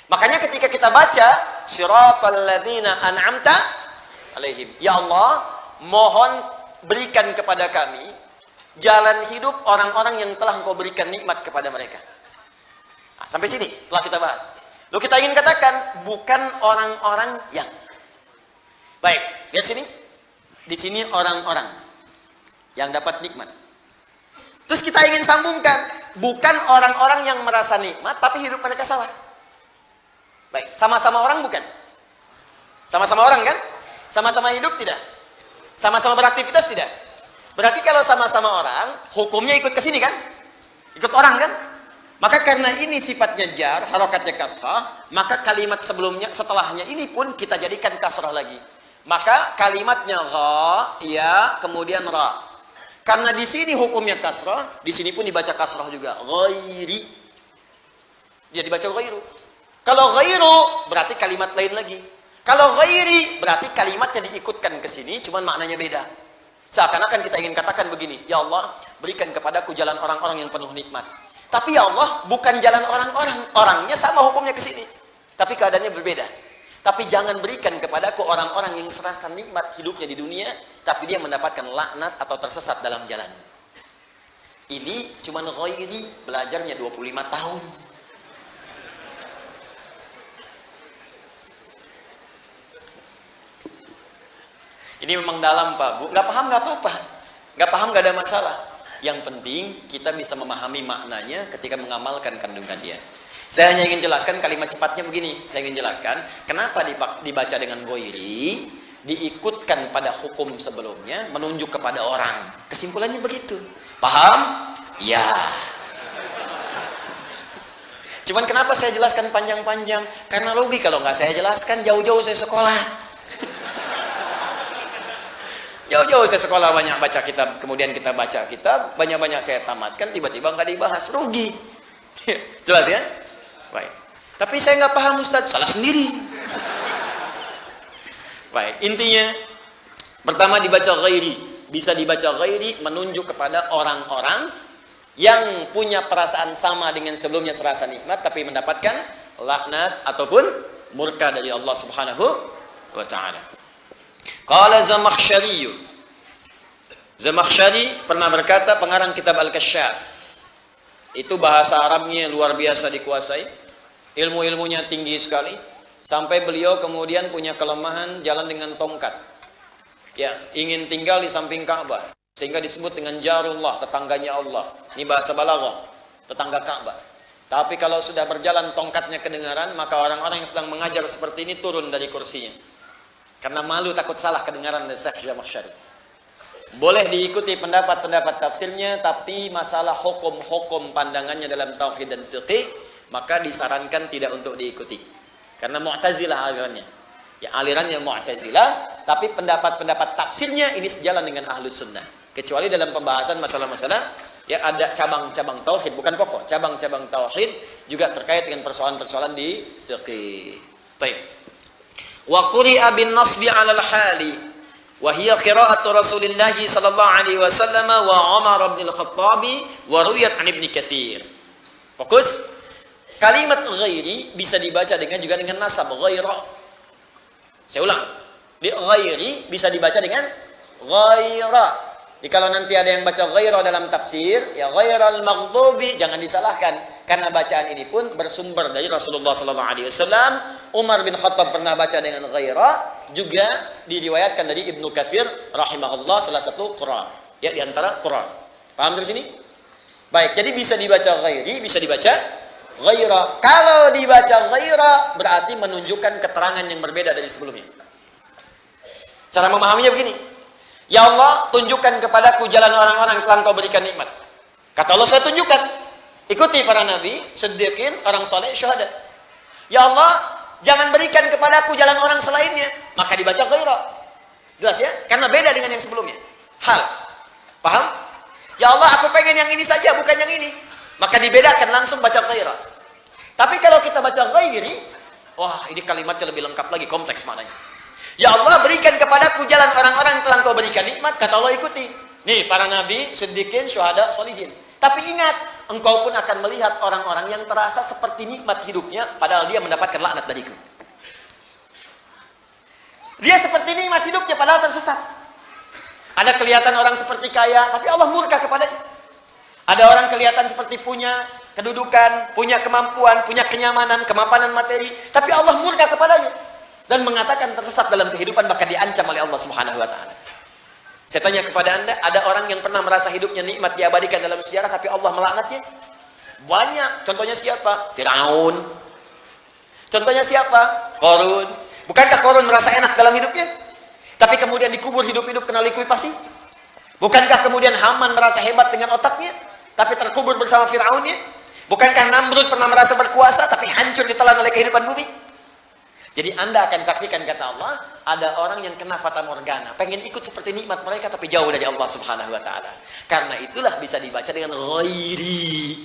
Makanya ketika kita baca siratal ladzina an'amta alaihim, ya Allah, mohon berikan kepada kami jalan hidup orang-orang yang telah Engkau berikan nikmat kepada mereka. Nah, sampai sini telah kita bahas. Lalu kita ingin katakan bukan orang-orang yang. Baik, lihat sini. Di sini orang-orang yang dapat nikmat. Terus kita ingin sambungkan, bukan orang-orang yang merasa nikmat tapi hidup mereka salah. Baik, sama-sama orang bukan? Sama-sama orang kan? Sama-sama hidup tidak? Sama-sama beraktivitas tidak? Berarti kalau sama-sama orang, hukumnya ikut ke sini kan? Ikut orang kan? Maka karena ini sifatnya jar, harokatnya kasrah, maka kalimat sebelumnya, setelahnya ini pun kita jadikan kasrah lagi. Maka kalimatnya gha, ya, kemudian ra. Karena di sini hukumnya kasrah, di sini pun dibaca kasrah juga. Ghairi. Dia dibaca ghairu. Kalau ghairu berarti kalimat lain lagi. Kalau ghairi berarti kalimatnya diikutkan ke sini, cuman maknanya beda. Seakan-akan kita ingin katakan begini, ya Allah, berikan kepadaku jalan orang-orang yang penuh nikmat. Tapi ya Allah, bukan jalan orang-orang. Orangnya sama hukumnya ke sini. Tapi keadaannya berbeda. Tapi jangan berikan kepadaku orang-orang yang serasa nikmat hidupnya di dunia, tapi dia mendapatkan laknat atau tersesat dalam jalan. Ini cuman ghairi, belajarnya 25 tahun. Ini memang dalam, Pak, Bu. Nggak paham, nggak apa-apa. Nggak paham, nggak ada masalah. Yang penting kita bisa memahami maknanya ketika mengamalkan kandungan dia. Saya hanya ingin jelaskan kalimat cepatnya begini. Saya ingin jelaskan kenapa dibaca dengan ghairi, diikutkan pada hukum sebelumnya, menunjuk kepada orang. Kesimpulannya begitu. Paham? Ya. Cuman kenapa saya jelaskan panjang-panjang? Karena rugi kalau nggak saya jelaskan, jauh-jauh saya sekolah. Jauh-jauh saya sekolah banyak baca kitab, kemudian kita baca kitab, banyak-banyak saya tamatkan, tiba-tiba nggak dibahas, rugi. Jelas ya? Baik. Tapi saya nggak paham, Ustaz, salah sendiri. Baik, intinya pertama dibaca ghairi, bisa dibaca ghairi menunjuk kepada orang-orang yang punya perasaan sama dengan sebelumnya serasa nikmat, tapi mendapatkan laknat ataupun murka dari Allah Subhanahu wa Ta'ala. Qala Zamakhsyari. Zamakhsyari pernah berkata, pengarang kitab Al-Kasyaf. Itu bahasa Arabnya luar biasa dikuasai. Ilmu-ilmunya tinggi sekali. Sampai beliau kemudian punya kelemahan jalan dengan tongkat. Ya, ingin tinggal di samping Ka'bah. Sehingga disebut dengan Jarullah, tetangganya Allah. Ini bahasa balaghah, tetangga Ka'bah. Tapi kalau sudah berjalan tongkatnya kedengaran, maka orang-orang yang sedang mengajar seperti ini turun dari kursinya. Karena malu takut salah kedengaran dari Syekh Zamakhsyari. Boleh diikuti pendapat-pendapat tafsirnya, tapi masalah hukum-hukum pandangannya dalam tauhid dan fiqih, maka disarankan tidak untuk diikuti. Karena Mu'tazilah alirannya. Ya, alirannya Mu'tazilah, tapi pendapat-pendapat tafsirnya ini sejalan dengan Ahlus Sunnah. Kecuali dalam pembahasan masalah-masalah, ya ada cabang-cabang tauhid, bukan pokok, cabang-cabang tauhid juga terkait dengan persoalan-persoalan di fiqih. Baik. Wa quri'a bin nasbi 'ala al-hali wa hiya qira'atu Rasulillah sallallahu alaihi wasallam wa Umar bin al-Khattab wa ruwiyat 'an Ibnu Katsir. Fokus. Kalimat ghairi bisa dibaca juga dengan nasab ghaira. Saya ulang. Di ghairi bisa dibaca dengan ghaira. Jadi kalau nanti ada yang baca ghaira dalam tafsir, ya ghairal maghdubi, jangan disalahkan. Karena bacaan ini pun bersumber dari Rasulullah SAW. Umar bin Khattab pernah baca dengan ghaira, juga diriwayatkan dari Ibnu Katsir rahimahullah, salah satu Quran. Ya, di antara Quran. Paham sampai sini? Baik, jadi bisa dibaca ghairi, bisa dibaca ghaira. Kalau dibaca ghaira berarti menunjukkan keterangan yang berbeda dari sebelumnya. Cara memahaminya begini. Ya Allah, tunjukkan kepadaku jalan orang-orang yang telah Engkau berikan nikmat. Kata Allah, saya tunjukkan. Ikuti para nabi, siddiqin, orang saleh, syuhada. Ya Allah, jangan berikan kepadaku jalan orang selainnya. Maka dibaca ghaira. Jelas ya? Karena beda dengan yang sebelumnya. Hal. Paham? Ya Allah, aku pengen yang ini saja, bukan yang ini. Maka dibedakan, langsung baca ghaira. Tapi kalau kita baca ghairi, wah, ini kalimatnya lebih lengkap lagi, kompleks maknanya. Ya Allah, berikan kepadaku jalan orang-orang yang telah Engkau berikan nikmat. Kata Allah, ikuti. Nih, para nabi, siddiqin, syuhada, solihin. Tapi ingat, engkau pun akan melihat orang-orang yang terasa seperti nikmat hidupnya, padahal dia mendapatkan laknat dariku. Dia seperti nikmat hidupnya, padahal tersesat. Ada kelihatan orang seperti kaya, tapi Allah murka kepadanya. Ada orang kelihatan seperti punya kedudukan, punya kemampuan, punya kenyamanan, kemapanan materi, tapi Allah murka kepadanya. Dan mengatakan tersesat dalam kehidupan, maka diancam oleh Allah Subhanahu wa taala. Saya tanya kepada Anda, ada orang yang pernah merasa hidupnya nikmat diabadikan dalam sejarah tapi Allah melaknatnya? Banyak. Contohnya siapa? Firaun. Contohnya siapa? Qarun. Bukankah Qarun merasa enak dalam hidupnya? Tapi kemudian dikubur hidup-hidup kena likuifasi? Bukankah kemudian Haman merasa hebat dengan otaknya tapi terkubur bersama Firaunnya? Bukankah Namrud pernah merasa berkuasa tapi hancur ditelan oleh kehidupan bumi? Jadi Anda akan saksikan, kata Allah, ada orang yang kena fata morgana, pengen ikut seperti nikmat mereka tapi jauh dari Allah Subhanahu wa taala. Karena itulah bisa dibaca dengan ghairi.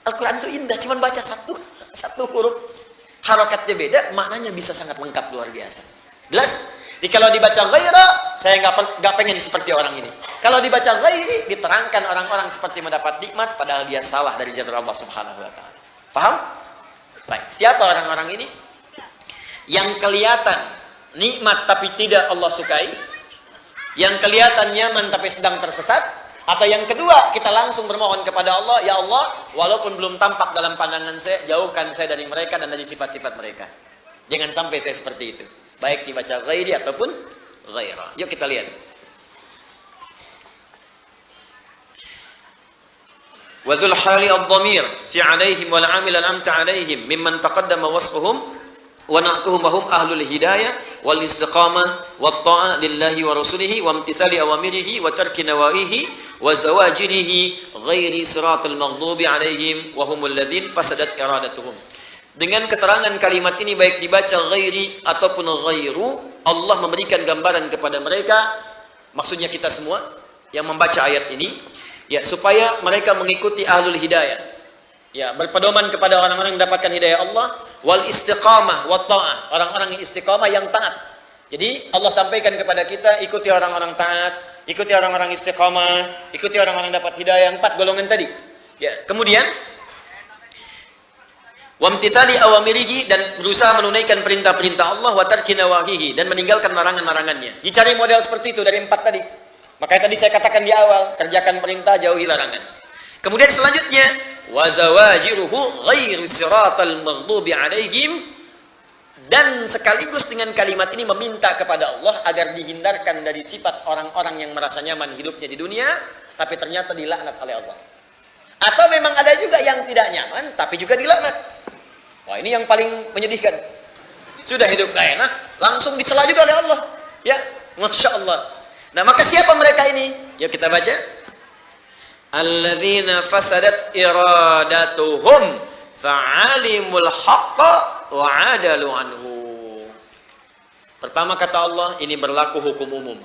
Al-Quran itu indah, cuma baca satu huruf, harokatnya beda, maknanya bisa sangat lengkap, luar biasa. Jelas? Jadi kalau dibaca ghaira, saya nggak pengen seperti orang ini. Kalau dibaca ghairi, diterangkan orang-orang seperti mendapat nikmat, padahal dia salah dari jalur Allah Subhanahu wa taala. Paham? Baik, siapa orang-orang ini? Yang kelihatan nikmat tapi tidak Allah sukai, yang kelihatan nyaman tapi sedang tersesat, atau yang kedua, kita langsung bermohon kepada Allah, ya Allah, walaupun belum tampak dalam pandangan saya, jauhkan saya dari mereka dan dari sifat-sifat mereka. Jangan sampai saya seperti itu. Baik dibaca ghairi ataupun ghaira. Yuk kita lihat. وذو الحال الضمير في عليهم والعامل الأمت عليهم ممن تقدم وصفهم ونعتهم وهم أهل الهداية والاستقامة والطاعة لله ورسوله وامتثال أوامره وترك نواهيه وزواجره غير صراط المغضوب عليهم وهم الذين فسدت إرادتهم. Dengan keterangan kalimat ini baik dibaca ghairi ataupun ghairu, Allah memberikan gambaran kepada mereka, maksudnya kita semua yang membaca ayat ini, ya, supaya mereka mengikuti ahlul hidayah. Ya, berpedoman kepada orang-orang yang mendapatkan hidayah Allah, wal istiqamah wat ta'ah, orang-orang yang istiqamah yang taat. Jadi Allah sampaikan kepada kita, ikuti orang-orang taat, ikuti orang-orang istiqamah, ikuti orang-orang dapat hidayah, 4 golongan tadi. Ya, kemudian wamtithali awamirihi, dan berusaha menunaikan perintah-perintah Allah, wa tarki nawahihi, dan meninggalkan larangan-larangannya. Dicari model seperti itu dari 4 tadi. Makanya tadi saya katakan di awal, kerjakan perintah, jauhi larangan. Kemudian selanjutnya, wa zawajiruhu ghairu siratal maghdubi alaihim, dan sekaligus dengan kalimat ini meminta kepada Allah agar dihindarkan dari sifat orang-orang yang merasa nyaman hidupnya di dunia tapi ternyata dilaknat oleh Allah. Atau memang ada juga yang tidak nyaman tapi juga dilaknat. Wah, ini yang paling menyedihkan. Sudah hidup gak enak, langsung dicela juga oleh Allah. Ya, Masya Allah. Nah, maka siapa mereka ini? Yuk kita baca. Alladzina fasadat iradatuhum fa'alimul haqqa wa 'adalu anhu. Pertama kata Allah, ini berlaku hukum umum.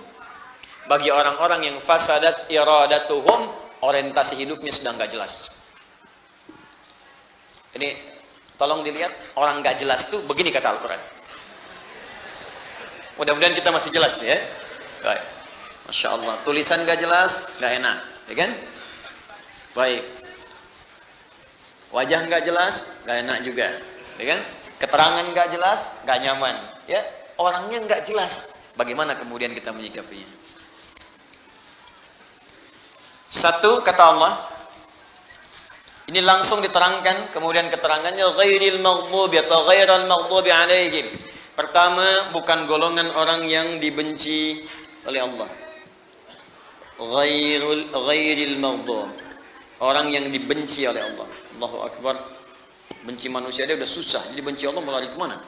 Bagi orang-orang yang fasadat iradatuhum, orientasi hidupnya sudah enggak jelas. Ini tolong dilihat, orang enggak jelas tuh begini kata Al-Qur'an. Mudah-mudahan kita masih jelas ya. Baik. Masya Allah, tulisan gak jelas, gak enak, ya kan? Baik. Wajah gak jelas, gak enak juga, ya kan? Keterangan gak jelas, gak nyaman, ya? Orangnya gak jelas, Bagaimana kemudian kita menyikapinya? Satu, kata Allah, ini langsung diterangkan, kemudian keterangannya ghairil maghdubi atau ghairal maghdubi alaihim. Pertama, bukan golongan orang yang dibenci oleh Allah. Ghairil maghdub, orang yang dibenci oleh Allah. Allahu Akbar. Benci manusia dia udah susah, jadi benci Allah mau lari kemana?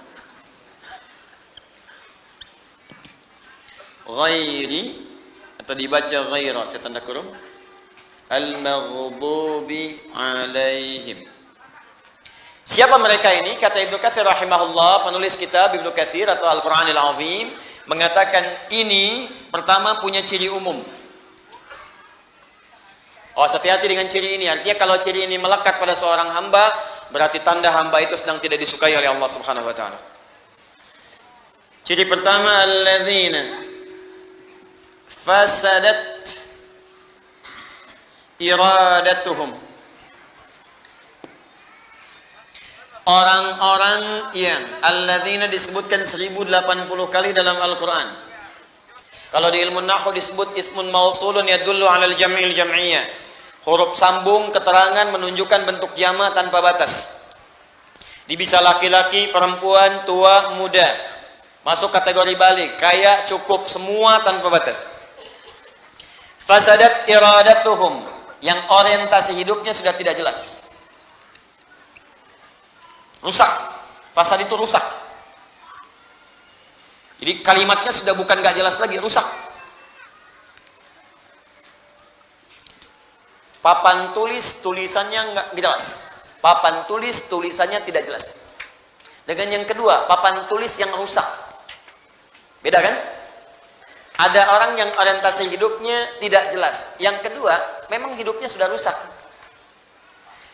Ghairi atau dibaca ghaira, saya tanda kurung, al-maghdubi alaihim. Siapa mereka ini? Kata Ibnu Katsir rahimahullah, penulis kitab Ibnu Katsir atau Al-Qur'anil Azim, mengatakan ini pertama punya ciri umum. Oh, hati-hati dengan ciri ini. Artinya kalau ciri ini melekat pada seorang hamba, berarti tanda hamba itu sedang tidak disukai oleh Allah Subhanahu wa taala. Ciri pertama, alladzina fasadat iradatuhum. Orang-orang yang alladzina disebutkan 1080 kali dalam Al-Quran. Kalau di ilmu nahwu disebut ismun mausulun yadullu 'alal jam'il jam'iyyah. Huruf sambung keterangan menunjukkan bentuk jama' tanpa batas. Bisa laki-laki, perempuan, tua, muda. Masuk kategori balik, kaya, cukup, semua tanpa batas. Fasadat iradatuhum, yang orientasi hidupnya sudah tidak jelas. Rusak. Fasad itu rusak. Jadi kalimatnya sudah bukan gak jelas lagi, rusak. Papan tulis tulisannya nggak jelas. Papan tulis tulisannya tidak jelas. Dengan yang kedua, papan tulis yang rusak. Beda kan? Ada orang yang orientasi hidupnya tidak jelas. Yang kedua, memang hidupnya sudah rusak.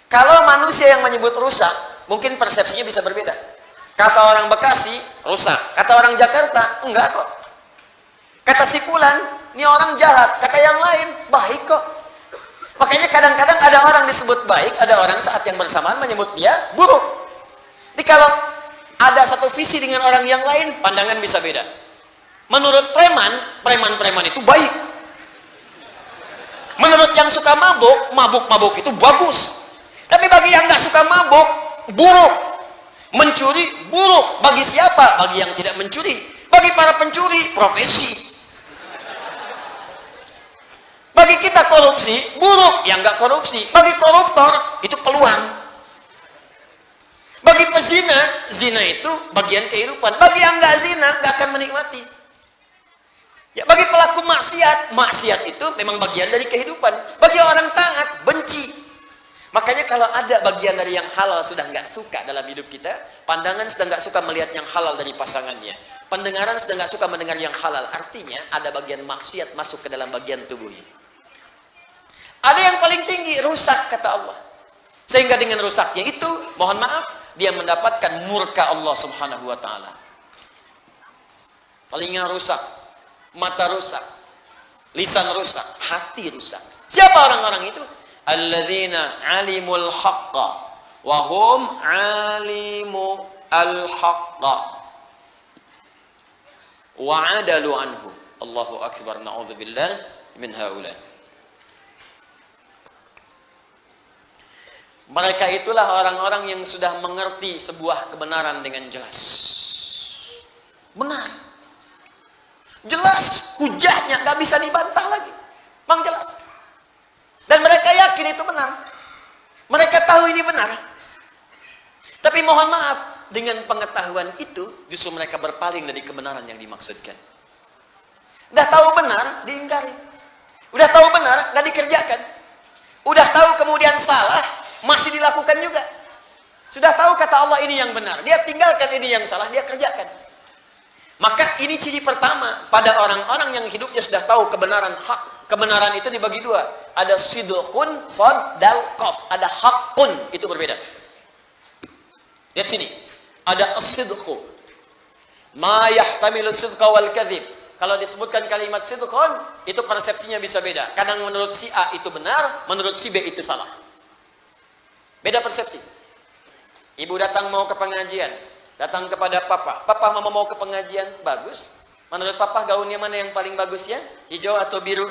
Kalau manusia yang menyebut rusak, mungkin persepsinya bisa berbeda. Kata orang Bekasi, rusak. Kata orang Jakarta, enggak kok. Kata si Fulan, ini orang jahat. Kata yang lain, baik kok. Makanya kadang-kadang ada orang disebut baik, ada orang saat yang bersamaan menyebut dia buruk. Jadi kalau ada satu visi dengan orang yang lain, pandangan bisa beda. Menurut preman itu baik. Menurut yang suka mabuk itu bagus. Tapi bagi yang nggak suka mabuk, buruk. Mencuri, buruk. Bagi siapa? Bagi yang tidak mencuri. Bagi para pencuri, profesi. Bagi kita korupsi, buruk. Yang nggak korupsi. Bagi koruptor, itu peluang. Bagi pezina, zina itu bagian kehidupan. Bagi yang nggak zina, nggak akan menikmati. Ya, bagi pelaku maksiat itu memang bagian dari kehidupan. Bagi orang taat, benci. Makanya kalau ada bagian dari yang halal sudah nggak suka dalam hidup kita, pandangan sudah nggak suka melihat yang halal dari pasangannya, pendengaran sudah nggak suka mendengar yang halal. Artinya ada bagian maksiat masuk ke dalam bagian tubuhnya. Ada yang paling tinggi, rusak kata Allah. Sehingga dengan rusaknya itu, mohon maaf, dia mendapatkan murka Allah Subhanahu wa taala. Telinga rusak, mata rusak, lisan rusak, hati rusak. Siapa orang-orang itu? Alladzina alimul haqqa wa hum alimu al-haqqa wa adalu anhu. Allahu akbar, na'udzubillah min haula. Mereka itulah orang-orang yang sudah mengerti sebuah kebenaran dengan jelas. Benar. Jelas, hujahnya gak bisa dibantah lagi. Memang jelas. Dan mereka yakin itu benar. Mereka tahu ini benar. Tapi mohon maaf, dengan pengetahuan itu justru mereka berpaling dari kebenaran yang dimaksudkan. Udah tahu benar, diingkari. Udah tahu benar, gak dikerjakan. Udah tahu kemudian salah, masih dilakukan juga. Sudah tahu kata Allah ini yang benar, dia tinggalkan ini yang salah, dia kerjakan. Maka ini ciri pertama pada orang-orang yang hidupnya sudah tahu kebenaran hak. Kebenaran itu dibagi dua. Ada sidqun, sad, dal, qaf. Ada haqqun, itu berbeda. Lihat sini. Ada as-sidqu. Ma yahtamilu sidqa wal kadhib. Kalau disebutkan kalimat sidqun, itu persepsinya bisa beda. Kadang menurut si A itu benar, menurut si B itu salah. Beda persepsi. Ibu datang mau ke pengajian, datang kepada papa. Papa mama mau ke pengajian, bagus. Menurut papa gaunnya mana yang paling bagus ya? Hijau atau biru?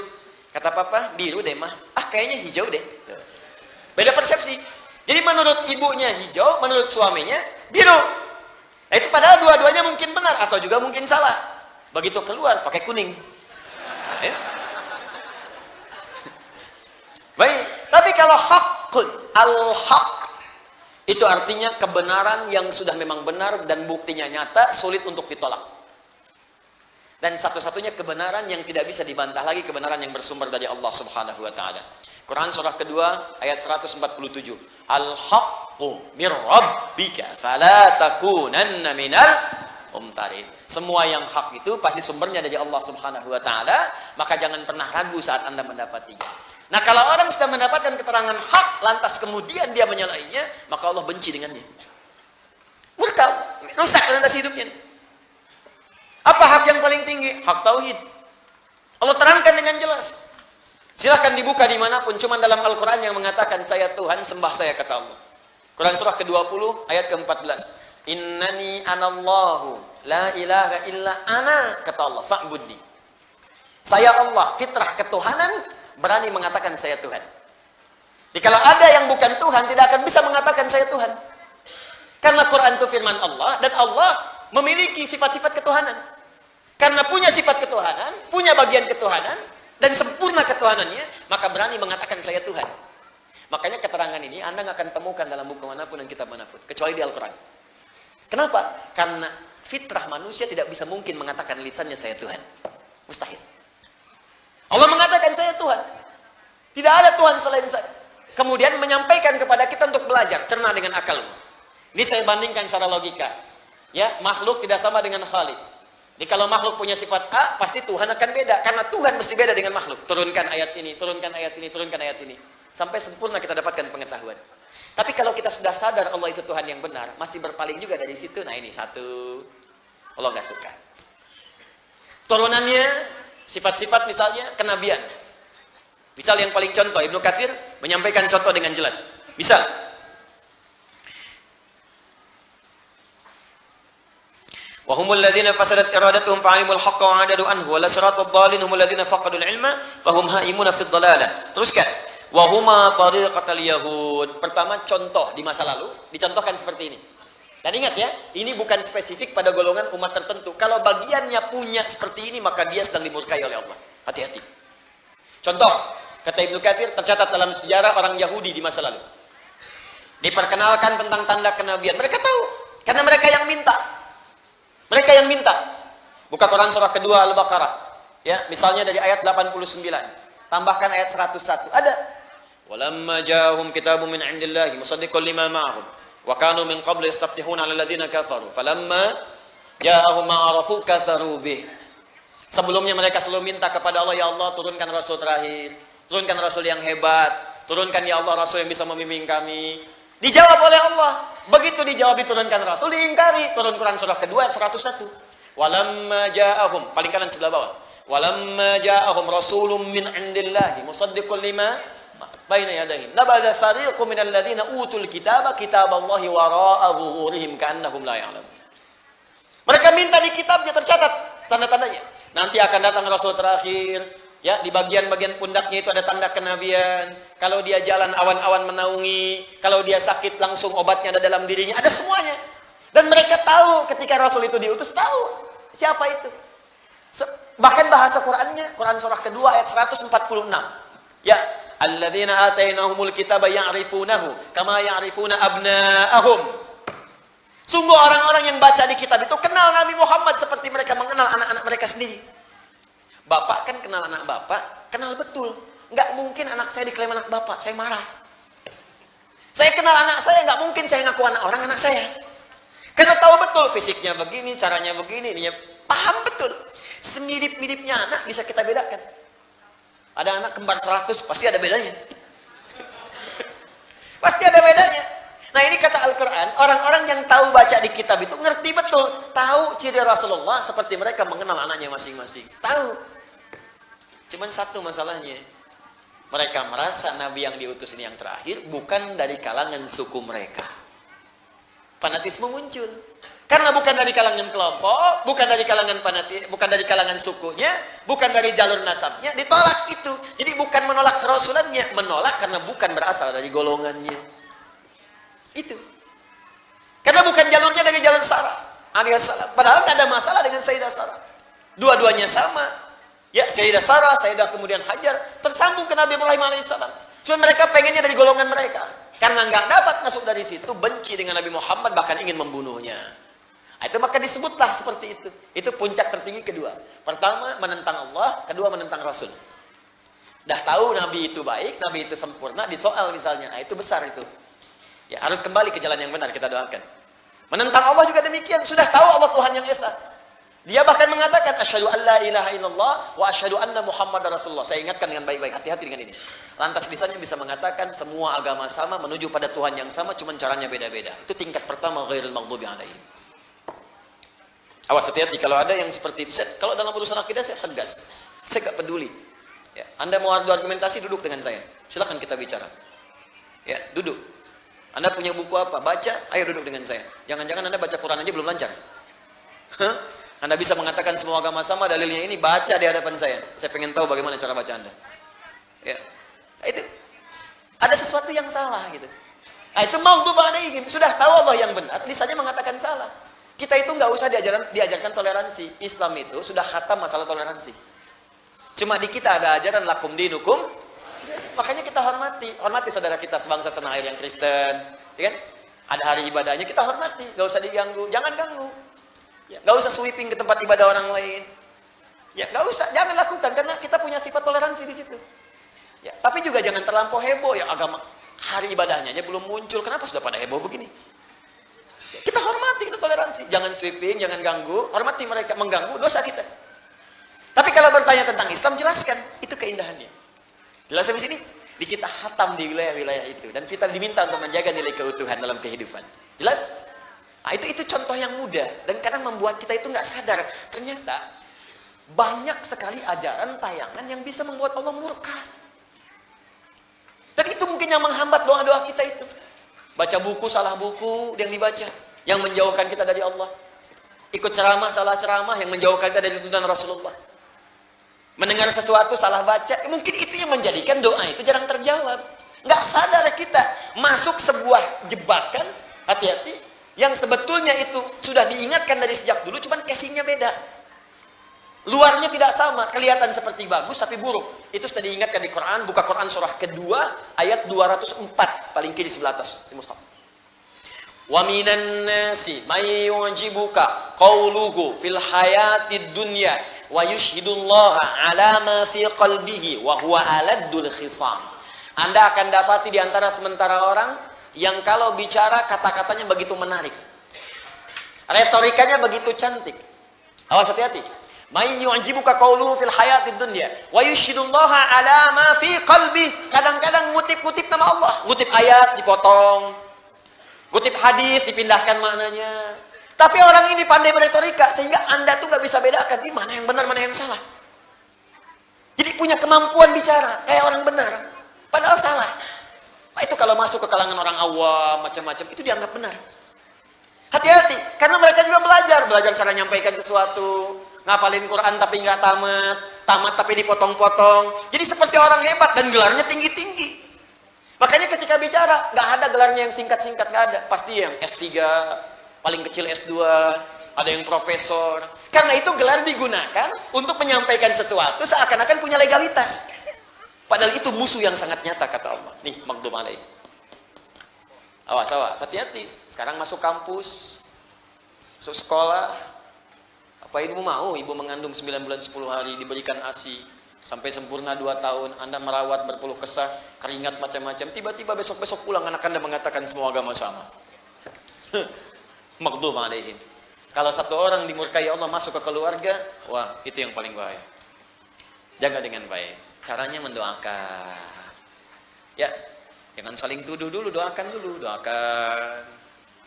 Kata papa, biru deh mah. Ah kayaknya hijau deh. Beda persepsi. Jadi menurut ibunya hijau, menurut suaminya biru. Nah, itu padahal dua-duanya mungkin benar atau juga mungkin salah. Begitu keluar pakai kuning. Baik, tapi kalau hakun, al-haq itu artinya kebenaran yang sudah memang benar dan buktinya nyata, sulit untuk ditolak. Dan satu-satunya kebenaran yang tidak bisa dibantah lagi, kebenaran yang bersumber dari Allah Subhanahu wa taala. Quran surah kedua ayat 147. Al-haqqu mir rabbika fala takunanna minal mumtarin. Semua yang hak itu pasti sumbernya dari Allah Subhanahu wa taala, maka jangan pernah ragu saat Anda mendapatinya. Nah, kalau orang sudah mendapatkan keterangan hak lantas kemudian dia menyalahinya, maka Allah benci dengannya. Murka, rusak kualitas hidupnya. Apa hak yang paling tinggi? Hak tauhid. Allah terangkan dengan jelas. Silahkan dibuka dimanapun, cuma dalam Al-Quran yang mengatakan saya Tuhan, sembah saya, kata Allah. Quran surah ke-20 ayat ke-14. Innani anallahu la ilaha illa ana, kata Allah, fa'budni. Saya Allah, fitrah ketuhanan, berani mengatakan saya Tuhan. Jadi kalau ada yang bukan Tuhan, tidak akan bisa mengatakan saya Tuhan. Karena Quran itu firman Allah, dan Allah memiliki sifat-sifat ketuhanan. Karena punya sifat ketuhanan, punya bagian ketuhanan, dan sempurna ketuhanannya, maka berani mengatakan saya Tuhan. Makanya keterangan ini Anda nggak akan temukan dalam buku manapun dan kitab manapun, kecuali di Al-Quran. Kenapa? Karena fitrah manusia tidak bisa mungkin mengatakan lisannya saya Tuhan. Mustahil. Allah mengatakan saya Tuhan. Tidak ada Tuhan selain saya. Kemudian menyampaikan kepada kita untuk belajar, cerna dengan akal. Ini saya bandingkan secara logika. Ya, makhluk tidak sama dengan Khalik. Jadi kalau makhluk punya sifat A, pasti Tuhan akan beda. Karena Tuhan mesti beda dengan makhluk. Turunkan ayat ini, turunkan ayat ini, turunkan ayat ini. Sampai sempurna kita dapatkan pengetahuan. Tapi kalau kita sudah sadar Allah itu Tuhan yang benar, masih berpaling juga dari situ. Nah ini satu, Allah nggak suka. Turunannya, sifat-sifat misalnya kenabian. Misal yang paling contoh, Ibnu Katsir menyampaikan contoh dengan jelas. Misal, wa humul ladzina fasadat iradatuhum fa'alimul haqqa wa 'adadu anhu wa la siratal dhalin humul ladzina faqadul ilma fahum haimuna fid dhalalah. Teruskan. Wa huma tariqatal yahud. Pertama contoh di masa lalu dicontohkan seperti ini. Dan ingat ya, ini bukan spesifik pada golongan umat tertentu. Kalau bagiannya punya seperti ini, maka dia sedang dimurkai oleh Allah. Hati-hati. Contoh, kata Ibnu Katsir, tercatat dalam sejarah orang Yahudi di masa lalu. Diperkenalkan tentang tanda kenabian. Mereka tahu, karena mereka yang minta. Mereka yang minta. Buka Quran surah kedua Al-Baqarah. Ya, misalnya dari ayat 89. Tambahkan ayat 101. Ada. Walamma ja'ahum kitabun min 'indillahi musaddiqan lima ma'ahum wa kanu min qabli yastaftihuna 'alal ladzina kafaru falamma ja'ahum ma 'arafu kafaru bih. Sebelumnya mereka selalu minta kepada Allah, ya Allah turunkan rasul terakhir, turunkan rasul yang hebat, turunkan ya Allah rasul yang bisa membimbing kami. Dijawab oleh Allah. Begitu dijawab diturunkan rasul, diingkari. Turun Quran surah kedua ayat 101. Walamma ja'ahum, paling kanan sebelah bawah. Walamma ja'ahum rasulun min 'indillahi musaddiqan lima baina yadayhim nabadha fariqun minal ladzina utul kitaba kitaballahi wara'a dhuhurihim ka'annahum la ya'lamun. Mereka minta di kitabnya tercatat tanda-tandanya. Nanti akan datang rasul terakhir, ya, di bagian-bagian pundaknya itu ada tanda kenabian. Kalau dia jalan awan-awan menaungi, kalau dia sakit langsung obatnya ada dalam dirinya, ada semuanya. Dan mereka tahu ketika rasul itu diutus, tahu siapa itu. Bahkan bahasa Qur'annya, Quran surah kedua ayat 146. Ya, alladzina atainahumul kitaba ya'rifunahu kama ya'rifuna abna'ahum. Sungguh orang-orang yang baca di kitab itu kenal Nabi Muhammad seperti mereka mengenal anak-anak mereka sendiri. Bapak kan kenal anak bapak, kenal betul. Nggak mungkin anak saya diklaim anak bapak, saya marah. Saya kenal anak saya, nggak mungkin saya ngaku anak orang anak saya. Karena tahu betul fisiknya begini, caranya begini, dia paham betul. Semirip-miripnya anak bisa kita bedakan. Ada anak kembar 100, pasti ada bedanya. Pasti ada bedanya. Nah ini kata Al-Quran, orang-orang yang tahu baca di kitab itu ngerti betul. Tahu ciri Rasulullah seperti mereka mengenal anaknya masing-masing. Tahu. Cuman satu masalahnya. Mereka merasa Nabi yang diutus ini yang terakhir bukan dari kalangan suku mereka. Fanatisme muncul. Karena bukan dari kalangan kelompok, bukan dari kalangan fanatik, bukan dari kalangan sukunya, bukan dari jalur nasabnya, ditolak itu. Jadi bukan menolak kerasulannya, menolak karena bukan berasal dari golongannya. Itu. Karena bukan jalurnya dari jalur Sarah alaihissalam. Padahal tidak ada masalah dengan Sayyidah Sarah. Dua-duanya sama. Ya, Sayyidah Sarah, Sayyidah kemudian Hajar, tersambung ke Nabi Ibrahim alaihissalam. Cuma mereka pengennya dari golongan mereka. Karena nggak dapat masuk dari situ, benci dengan Nabi Muhammad, bahkan ingin membunuhnya. Itu maka disebutlah seperti itu. Itu puncak tertinggi kedua. Pertama, menentang Allah. Kedua, menentang Rasul. Dah tahu Nabi itu baik, Nabi itu sempurna, disoal misalnya. Nah, itu besar itu. Ya, harus kembali ke jalan yang benar, kita doakan. Menentang Allah juga demikian. Sudah tahu Allah Tuhan yang Esa. Dia bahkan mengatakan, asyhadu an la ilaha illallah wa asyhadu anna Muhammadar Rasulullah. Saya ingatkan dengan baik-baik, hati-hati dengan ini. Lantas lisannya bisa mengatakan semua agama sama, menuju pada Tuhan yang sama, cuma caranya beda-beda. Itu tingkat pertama, ghairil maghdubi alaihim. Awas, hati-hati kalau ada yang seperti itu. Kalau dalam urusan akidah saya tegas. Saya gak peduli. Ya, Anda mau adu argumentasi, duduk dengan saya. Silakan kita bicara. Ya, duduk. Anda punya buku apa? Baca, ayo duduk dengan saya. Jangan-jangan Anda baca Quran aja belum lancar. Hah? Anda bisa mengatakan semua agama sama, dalilnya ini, baca di hadapan saya. Saya pengen tahu bagaimana cara baca Anda. Ya. Itu. Ada sesuatu yang salah gitu. Nah, itu maghdub alaihim. Sudah tahu Allah yang benar, lisannya mengatakan salah. Kita itu nggak usah diajarkan toleransi. Islam itu sudah khatam masalah toleransi. Cuma di kita ada ajaran lakum dinukum. Makanya kita hormati saudara kita sebangsa setanah air yang Kristen, ya kan? Ada hari ibadahnya kita hormati, nggak usah diganggu, jangan ganggu. Ya, nggak usah sweeping ke tempat ibadah orang lain. Ya, nggak usah, jangan lakukan karena kita punya sifat toleransi di situ. Ya, tapi juga jangan terlampau heboh ya, agama hari ibadahnya aja belum muncul, kenapa sudah pada heboh begini? Ya, kita hormati, kita toleransi, jangan sweeping, jangan ganggu, hormati mereka, mengganggu dosa kita. Tapi kalau bertanya tentang Islam, jelaskan itu keindahannya. Jelas sampai sini? Di kita hatam di wilayah-wilayah itu dan kita diminta untuk menjaga nilai keutuhan dalam kehidupan. Jelas? Nah, itu contoh yang mudah dan kadang membuat kita itu nggak sadar. Ternyata banyak sekali ajaran tayangan yang bisa membuat Allah murka. Dan itu mungkin yang menghambat doa-doa kita itu. Baca buku, salah buku yang dibaca, yang menjauhkan kita dari Allah. Ikut ceramah, salah ceramah yang menjauhkan kita dari tuntunan Rasulullah. Mendengar sesuatu, salah baca, mungkin itu yang menjadikan doa itu jarang terjawab. Nggak sadar kita masuk sebuah jebakan, hati-hati, yang sebetulnya itu sudah diingatkan dari sejak dulu, cuman casingnya beda. Luarnya tidak sama, kelihatan seperti bagus tapi buruk. Itu sudah diingatkan di Quran. Buka Quran surah kedua ayat 204, paling kiri sebelah atas di mushaf. Wa minan nasi may yu'jibuka qawluhu fil hayatid dunya wa yushhidullaha ala ma fi qalbihi wa huwa aladdul khisam. Anda akan dapati di antara sementara orang yang kalau bicara kata-katanya begitu menarik. Retorikanya begitu cantik. Awas, hati-hati. May yu'jibuka qawluhu fil hayatid dunya wa yushhidullaha ala ma fi qalbi. Kadang-kadang ngutip-ngutip nama Allah, ngutip ayat dipotong, ngutip hadis dipindahkan maknanya. Tapi orang ini pandai berretorika sehingga Anda tuh nggak bisa bedakan ini mana yang benar, mana yang salah. Jadi punya kemampuan bicara kayak orang benar, padahal salah. Nah, itu kalau masuk ke kalangan orang awam macam-macam itu dianggap benar. Hati-hati, karena mereka juga belajar cara nyampaikan sesuatu. Ngafalin Quran tapi nggak tamat tapi dipotong-potong. Jadi seperti orang hebat dan gelarnya tinggi-tinggi. Makanya ketika bicara nggak ada gelarnya yang singkat-singkat, nggak ada. Pasti yang S3, paling kecil S2, ada yang profesor. Karena itu gelar digunakan untuk menyampaikan sesuatu seakan-akan punya legalitas. Padahal itu musuh yang sangat nyata kata Allah. Nih, maghdub alaih. Awas, hati-hati. Sekarang masuk kampus, masuk sekolah. Apa ibu mau? Ibu mengandung 9 bulan 10 hari, diberikan ASI. Sampai sempurna 2 tahun, Anda merawat berpeluh kesah, keringat macam-macam. Tiba-tiba besok-besok pulang anak Anda mengatakan semua agama sama. Maghdub alaihim. Kalau satu orang dimurkai Allah masuk ke keluarga, wah itu yang paling bahaya. Jaga dengan baik. Caranya mendoakan. Ya, jangan saling tuduh dulu, doakan dulu, doakan.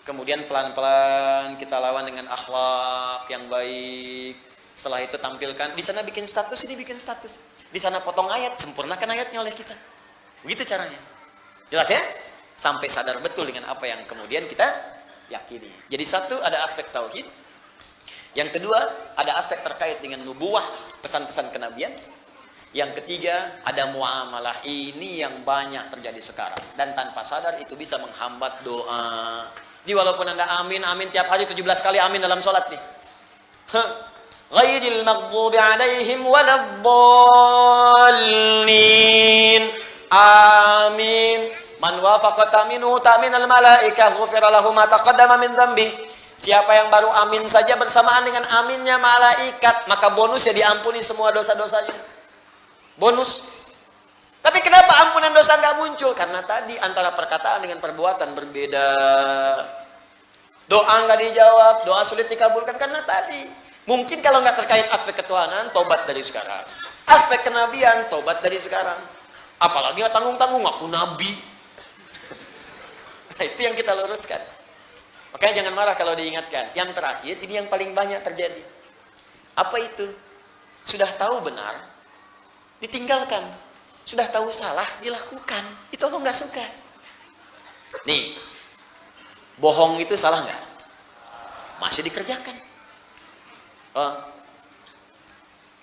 Kemudian pelan-pelan kita lawan dengan akhlak yang baik. Setelah itu tampilkan, di sana bikin status, ini bikin status. Di sana potong ayat, sempurnakan ayatnya oleh kita. Begitu caranya. Jelas ya? Sampai sadar betul dengan apa yang kemudian kita yakini. Jadi satu, ada aspek tauhid. Yang kedua, ada aspek terkait dengan nubuwah, pesan-pesan kenabian. Yang ketiga, ada muamalah. Ini yang banyak terjadi sekarang. Dan tanpa sadar itu bisa menghambat doa. Jadi walaupun Anda amin, amin tiap hari 17 kali amin dalam sholat nih. Ghairil maghdubi alaihim waladdallin. Amin. Man wafaqa ta'minu ta'minal malaikah ghufira lahu ma taqaddama min dzambi. Siapa yang baru amin saja bersamaan dengan aminnya malaikat, maka bonusnya diampuni semua dosa-dosanya. Bonus. Tapi kenapa ampunan dosa nggak muncul? Karena tadi antara perkataan dengan perbuatan berbeda. Doa nggak dijawab, doa sulit dikabulkan karena tadi. Mungkin kalau nggak terkait aspek ketuhanan, tobat dari sekarang. Aspek kenabian, tobat dari sekarang. Apalagi nggak tanggung-tanggung, aku nabi. Nah, itu yang kita luruskan. Makanya jangan marah kalau diingatkan. Yang terakhir, ini yang paling banyak terjadi. Apa itu? Sudah tahu benar, ditinggalkan. Sudah tahu salah, dilakukan. Itu Allah nggak suka. Nih, bohong itu salah nggak? Masih dikerjakan. Oh.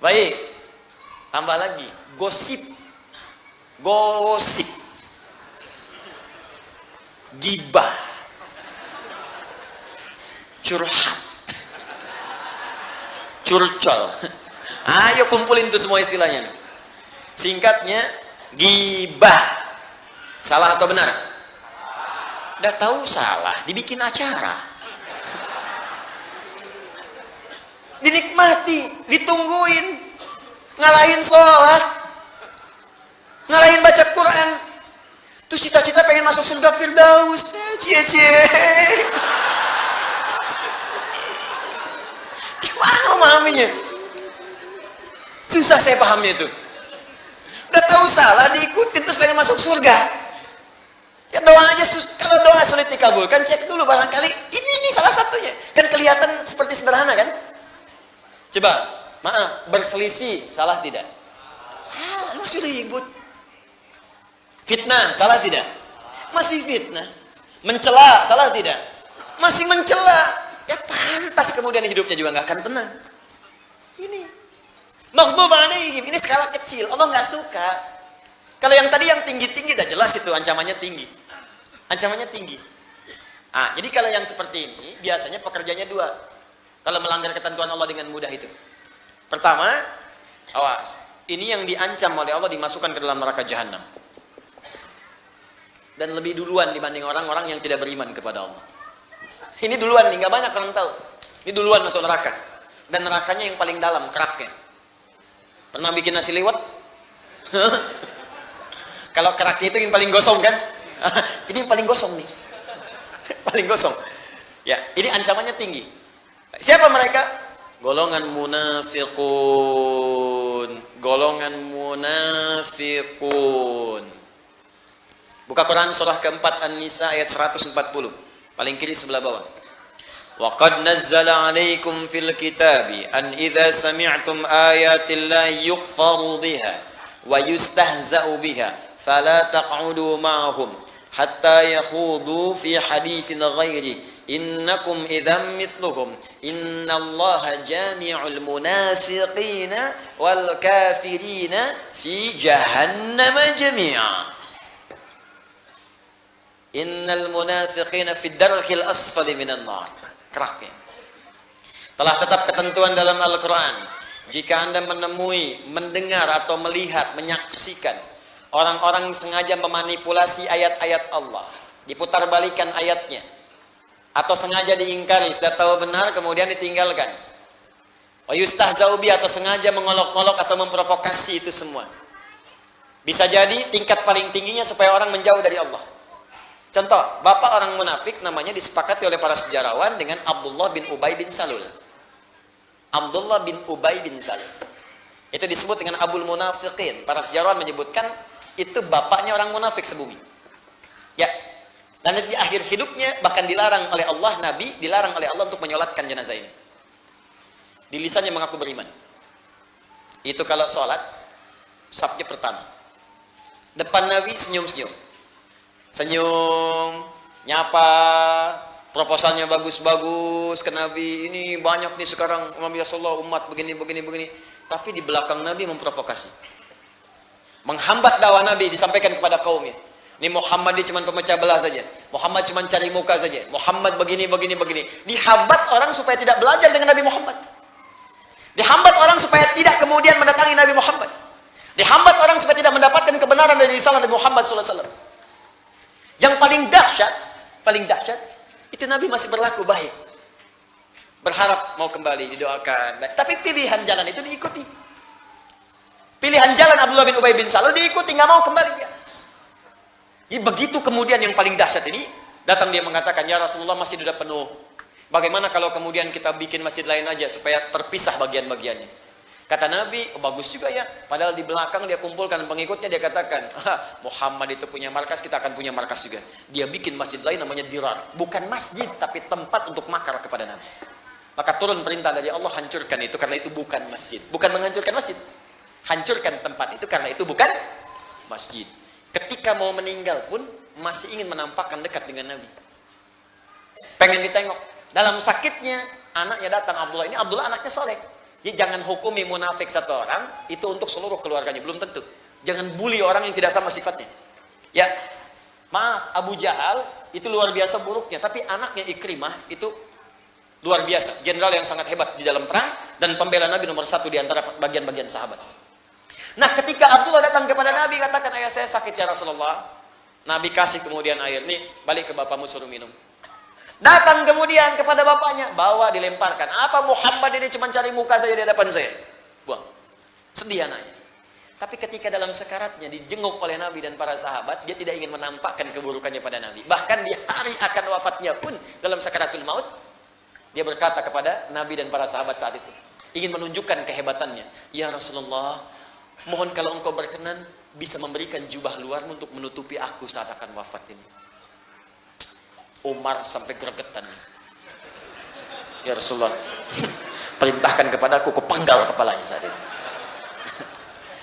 Baik, tambah lagi, gosip. Gosip. Gibah. Curhat. Curcol. Ayo kumpulin tuh semua istilahnya. Singkatnya, gibah. Salah atau benar? Udah tahu salah, dibikin acara. Dinikmati, ditungguin. Ngalahin sholat. Ngalahin baca Quran. Tuh cita-cita pengen masuk surga Firdaus. Cie-cie. Gimana memahaminya? Susah saya pahamnya itu. Udah tahu salah, diikutin terus pengen masuk surga. Ya doa aja, kalau doa sulit dikabulkan, cek dulu barangkali ini salah satunya. Kan kelihatan seperti sederhana kan? Coba, maaf, berselisih, salah tidak? Salah, masih ribut. Fitnah, salah tidak? Masih fitnah. Mencela, salah tidak? Masih mencela. Ya pantas kemudian hidupnya juga nggak akan tenang. Ini maghdub alaihim, ini skala kecil, Allah nggak suka. Kalau yang tadi yang tinggi-tinggi udah jelas itu ancamannya tinggi. Ancamannya tinggi. Ah, jadi kalau yang seperti ini biasanya pekerjaannya dua. Kalau melanggar ketentuan Allah dengan mudah itu. Pertama, awas. Ini yang diancam oleh Allah dimasukkan ke dalam neraka jahanam. Dan lebih duluan dibanding orang-orang yang tidak beriman kepada Allah. Ini duluan nih, nggak banyak orang tahu. Ini duluan masuk neraka. Dan nerakanya yang paling dalam, keraknya. Pernah bikin nasi liwet? Kalau keraknya itu yang paling gosong kan? Ini yang paling gosong nih. Paling gosong. Ya, ini ancamannya tinggi. Siapa mereka? Golongan munafiqun. Golongan munafiqun. Buka Quran surah keempat An-Nisa ayat 140. Paling kiri sebelah bawah. Wa qad nazzala 'alaikum fil kitabi an idza sami'tum ayatillahi yughfaru biha wa yustahza'u biha fala taq'udu ma'ahum hatta yakhudhu fi haditsin ghairi innakum idzam mithluhum innallaha jami'ul munafiqina wal kafirina fi jahannama jami'a. Innal munafiqina fid darkil asfali minan nar. Keraknya. Telah tetap ketentuan dalam Al-Quran. Jika Anda menemui, mendengar atau melihat, menyaksikan orang-orang sengaja memanipulasi ayat-ayat Allah, diputar balikan ayatnya, atau sengaja diingkari, sudah tahu benar kemudian ditinggalkan. Wa yustahza'u bi, atau sengaja mengolok-olok atau memprovokasi, itu semua. Bisa jadi tingkat paling tingginya supaya orang menjauh dari Allah. Contoh, bapak orang munafik namanya disepakati oleh para sejarawan dengan Abdullah bin Ubay bin Salul. Abdullah bin Ubay bin Salul. Itu disebut dengan Abul Munafiqin. Para sejarawan menyebutkan itu bapaknya orang munafik sebumi. Ya. Dan di akhir hidupnya bahkan dilarang oleh Allah, Nabi dilarang oleh Allah untuk menyolatkan jenazah ini. Di lisannya mengaku beriman. Itu kalau sholat, safnya pertama. Depan Nabi senyum-senyum. Senyum, nyapa, proposalnya bagus-bagus ke Nabi, ini banyak nih sekarang ya Allah umat begini. Tapi di belakang Nabi memprovokasi, menghambat dakwah Nabi, disampaikan kepada kaumnya. Ini Muhammad dia cuma pemecah belah saja, Muhammad cuma cari muka saja, Muhammad begini. Dihambat orang supaya tidak belajar dengan Nabi Muhammad. Dihambat orang supaya tidak kemudian mendatangi Nabi Muhammad. Dihambat orang supaya tidak mendapatkan kebenaran dari risalah Nabi Muhammad SAW. Yang paling dahsyat, itu Nabi masih berlaku baik. Berharap mau kembali, didoakan. Tapi pilihan jalan itu diikuti. Pilihan jalan Abdullah bin Ubay bin Salul diikuti, nggak mau kembali dia. Jadi begitu kemudian yang paling dahsyat ini, datang dia mengatakan, ya Rasulullah masjid sudah penuh. Bagaimana kalau kemudian kita bikin masjid lain aja supaya terpisah bagian-bagiannya? Kata Nabi, oh, bagus juga ya. Padahal di belakang dia kumpulkan pengikutnya, dia katakan, Muhammad itu punya markas, kita akan punya markas juga. Dia bikin masjid lain namanya Dirar. Bukan masjid, tapi tempat untuk makar kepada Nabi. Maka turun perintah dari Allah, hancurkan itu karena itu bukan masjid. Bukan menghancurkan masjid. Hancurkan tempat itu karena itu bukan masjid. Ketika mau meninggal pun masih ingin menampakkan dekat dengan Nabi. Pengen ditengok. Dalam sakitnya, anaknya datang, Abdullah. Ini Abdullah anaknya soleh. Jadi jangan hukumi munafik satu orang, itu untuk seluruh keluarganya. Belum tentu. Jangan bully orang yang tidak sama sifatnya. Ya, maaf, Abu Jahal itu luar biasa buruknya. Tapi anaknya Ikrimah itu luar biasa. Jenderal yang sangat hebat di dalam perang. Dan pembela Nabi nomor 1 di antara bagian-bagian sahabat. Nah, ketika Abdullah datang kepada Nabi, katakan, ayah saya sakit ya Rasulullah. Nabi kasih kemudian air. Nih, balik ke bapakmu suruh minum. Datang kemudian kepada bapaknya, bawa dilemparkan. Apa Muhammad ini cuma cari muka saja di hadapan saya? Buang. Sedih anaknya. Tapi ketika dalam sekaratnya dijenguk oleh Nabi dan para sahabat, dia tidak ingin menampakkan keburukannya pada Nabi. Bahkan di hari akan wafatnya pun dalam sakaratul maut, dia berkata kepada Nabi dan para sahabat saat itu, ingin menunjukkan kehebatannya. Ya Rasulullah, mohon kalau engkau berkenan bisa memberikan jubah luarmu untuk menutupi aku saat akan wafat ini. Umar sampai gregetan. Ya Rasulullah, perintahkan kepadaku, kupenggal kepalanya saat itu.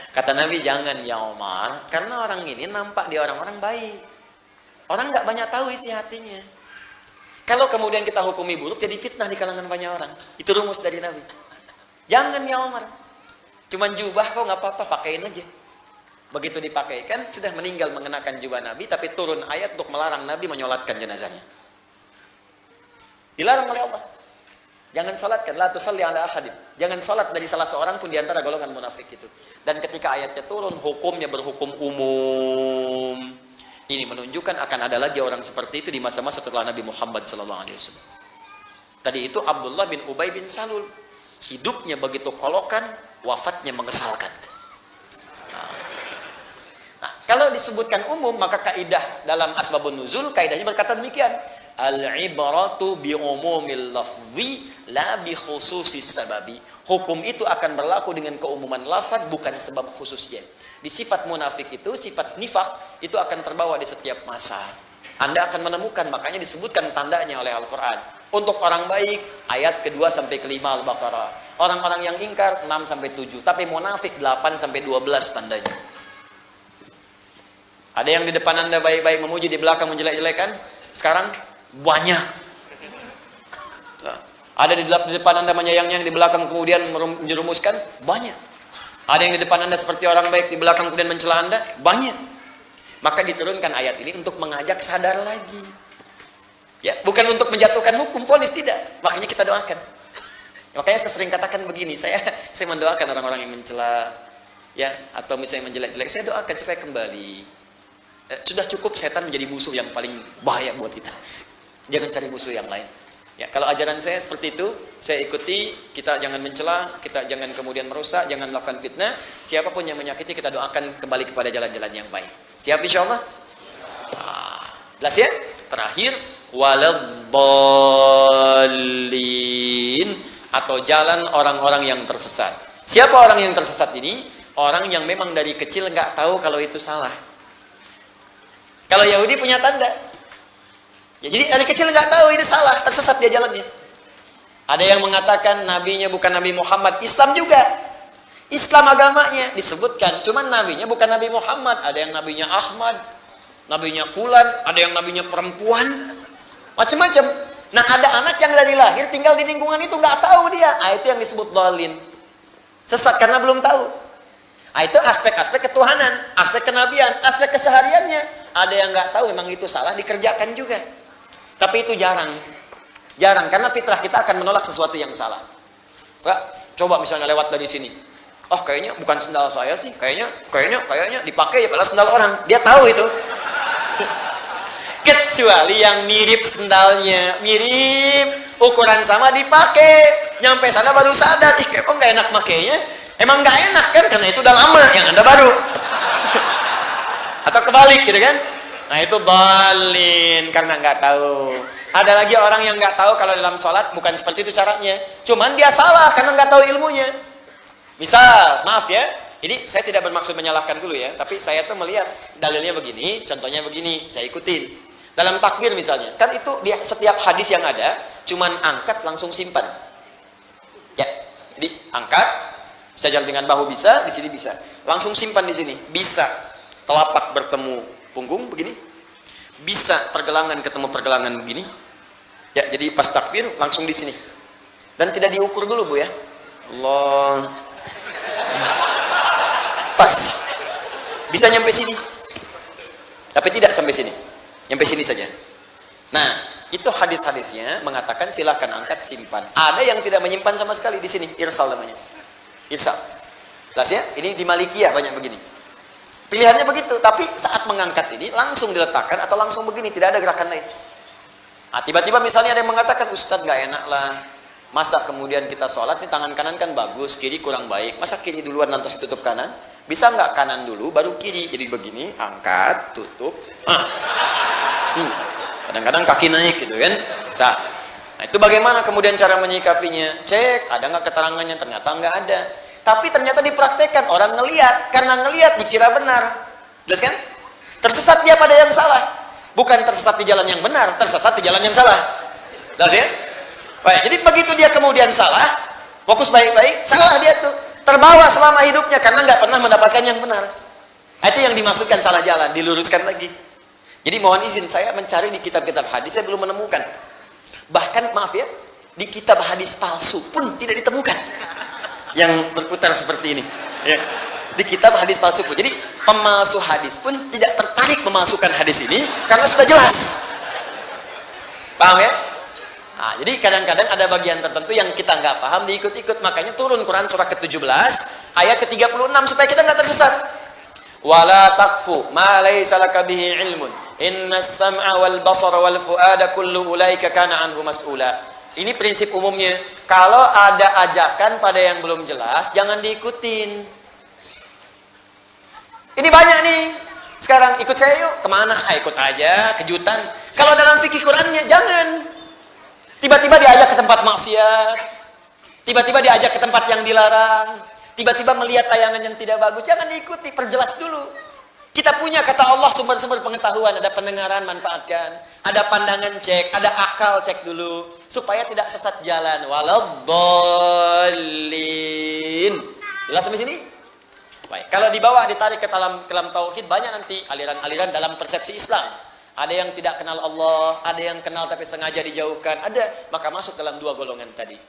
Kata Nabi, jangan ya Umar, karena orang ini nampak di orang-orang baik. Orang nggak banyak tahu isi hatinya. Kalau kemudian kita hukumi buruk, jadi fitnah di kalangan banyak orang. Itu rumus dari Nabi. Jangan ya Umar, cuman jubah kok nggak apa-apa, pakaiin aja. Begitu dipakaikan, sudah meninggal mengenakan jubah Nabi, tapi turun ayat untuk melarang Nabi menyolatkan jenazahnya. Dilarang oleh Allah. Jangan solatkan, la tusalli ala ahadin. Jangan solat dari salah seorang pun di antara golongan munafik itu. Dan ketika ayatnya turun, hukumnya berhukum umum. Ini menunjukkan akan ada lagi orang seperti itu di masa-masa setelah Nabi Muhammad SAW. Tadi itu Abdullah bin Ubay bin Salul. Hidupnya begitu kolokan, wafatnya mengesalkan. Nah, kalau disebutkan umum, maka kaidah dalam asbabun nuzul, kaidahnya berkata demikian. Al-ibratu bi umumil lafzi la bi khususis sababi. Hukum itu akan berlaku dengan keumuman lafaz, bukan sebab khususnya. Di sifat munafik itu, sifat nifak itu akan terbawa di setiap masa. Anda akan menemukan, makanya disebutkan tandanya oleh Al-Quran. Untuk orang baik, ayat kedua sampai kelima Al-Baqarah. Orang-orang yang ingkar 6 sampai 7, tapi munafik 8 sampai 12 tandanya. Ada yang di depan Anda baik-baik memuji, di belakang menjelek-jelekan. Sekarang banyak. Ada di depan Anda menyayang-nyayang, di belakang kemudian menjerumuskan. Banyak. Ada yang di depan Anda seperti orang baik, di belakang kemudian mencela Anda. Banyak. Maka diturunkan ayat ini untuk mengajak sadar lagi. Ya, bukan untuk menjatuhkan hukum, vonis, tidak. Makanya kita doakan. Makanya saya sering katakan begini, saya mendoakan orang-orang yang mencela, ya, atau misalnya menjelek-jelek, saya doakan supaya kembali. Sudah cukup setan menjadi musuh yang paling bahaya buat kita. Jangan cari musuh yang lain. Ya, kalau ajaran saya seperti itu, saya ikuti. Kita jangan mencela, kita jangan kemudian merusak, jangan melakukan fitnah. Siapapun yang menyakiti, kita doakan kembali kepada jalan-jalan yang baik. Siap insyaallah? Jelas ya? Terakhir, waladdallin, atau jalan orang-orang yang tersesat. Siapa orang yang tersesat ini? Orang yang memang dari kecil nggak tahu kalau itu salah. Kalau Yahudi punya tanda. Ya, jadi dari kecil nggak tahu ini salah, tersesat dia jalannya. Ada yang mengatakan nabinya bukan Nabi Muhammad, Islam juga. Islam agamanya disebutkan, cuman nabinya bukan Nabi Muhammad. Ada yang nabinya Ahmad, nabinya Fulan, ada yang nabinya perempuan, macam-macam. Nah, ada anak yang dari lahir tinggal di lingkungan itu, nggak tahu dia. Itu yang disebut dhalin. Sesat karena belum tahu. Itu aspek-aspek ketuhanan, aspek kenabian, aspek kesehariannya. Ada yang nggak tahu, memang itu salah, dikerjakan juga. Tapi itu jarang. Jarang, karena fitrah kita akan menolak sesuatu yang salah. Pak, coba misalnya lewat dari sini. Oh, kayaknya bukan sendal saya sih. Kayaknya dipakai ya padahal sendal orang. Dia tahu itu. Kecuali yang mirip sendalnya, mirip, ukuran sama dipakai. Nyampe sana baru sadar, kok nggak enak makainya. Emang nggak enak kan, karena itu udah lama, yang Anda baru. Atau kebalik gitu kan. Nah, itu dhalin, karena nggak tahu. Ada lagi orang yang nggak tahu kalau dalam sholat bukan seperti itu caranya. Cuman dia salah karena nggak tahu ilmunya. Misal, maaf ya, ini saya tidak bermaksud menyalahkan dulu ya, tapi saya tuh melihat dalilnya begini, contohnya begini, saya ikutin. Dalam takbir misalnya, kan itu di setiap hadis yang ada, cuman angkat langsung simpan. Ya, jadi angkat, sejajar dengan bahu bisa, di sini bisa. Langsung simpan di sini, bisa. Telapak bertemu punggung begini, bisa pergelangan ketemu pergelangan begini. Ya, jadi pas takbir langsung di sini. Dan tidak diukur dulu Bu ya. Allah. Pas. Bisa nyampe sini. Tapi tidak sampai sini. Nyampe sini saja. Nah, itu hadis-hadisnya mengatakan silakan angkat simpan. Ada yang tidak menyimpan sama sekali di sini, irsal namanya. Irsal. Jelas ya? Ini di Malikiyah banyak begini. Pilihannya begitu, tapi saat mengangkat ini langsung diletakkan atau langsung begini, tidak ada gerakan lain. Nah, tiba-tiba misalnya ada yang mengatakan, Ustadz gak enak lah. Masa kemudian kita sholat, nih tangan kanan kan bagus, kiri kurang baik. Masa kiri duluan lantas tutup kanan? Bisa nggak kanan dulu, baru kiri. Jadi begini, angkat, tutup. Kadang-kadang kaki naik gitu kan. Nah, itu bagaimana kemudian cara menyikapinya? Cek, ada nggak keterangannya? Ternyata nggak ada. Tapi ternyata dipraktekkan, orang ngelihat. Karena ngelihat dikira benar. Jelas kan? Tersesat dia pada yang salah. Bukan tersesat di jalan yang benar, tersesat di jalan yang salah. Jelas ya? Baik, jadi begitu dia kemudian salah, fokus baik-baik, salah dia tuh. Terbawa selama hidupnya karena nggak pernah mendapatkan yang benar. Itu yang dimaksudkan salah jalan, diluruskan lagi. Jadi mohon izin, saya mencari di kitab-kitab hadis, saya belum menemukan. Bahkan maaf ya, di kitab hadis palsu pun tidak ditemukan yang berputar seperti ini. Ya. Di kitab hadis palsu pun. Jadi pemalsu hadis pun tidak tertarik memasukkan hadis ini karena sudah jelas. Paham ya? Nah, jadi kadang-kadang ada bagian tertentu yang kita nggak paham diikut-ikut. Makanya turun Quran surah ke-17 ayat ke-36 supaya kita nggak tersesat. Wala taqfu ma laysa laka bihi ilmun innas sam'a wal basara wal fuada kullu ulaika kana anhu mas'ula. Ini prinsip umumnya. Kalau ada ajakan pada yang belum jelas, jangan diikutin. Ini banyak nih. Sekarang ikut saya yuk. Kemana? Ikut aja, kejutan. Kalau dalam fikih Qurannya jangan. Tiba-tiba diajak ke tempat maksiat. Tiba-tiba diajak ke tempat yang dilarang. Tiba-tiba melihat tayangan yang tidak bagus. Jangan diikuti, perjelas dulu. Kita punya kata Allah sumber-sumber pengetahuan. Ada pendengaran, manfaatkan. Ada pandangan, cek. Ada akal, cek dulu. Supaya tidak sesat jalan. Waladhdallin. Jelas sampai sini? Baik. Kalau di bawah ditarik ke dalam tauhid, banyak nanti aliran-aliran dalam persepsi Islam. Ada yang tidak kenal Allah, ada yang kenal tapi sengaja dijauhkan, ada, maka masuk dalam dua golongan tadi.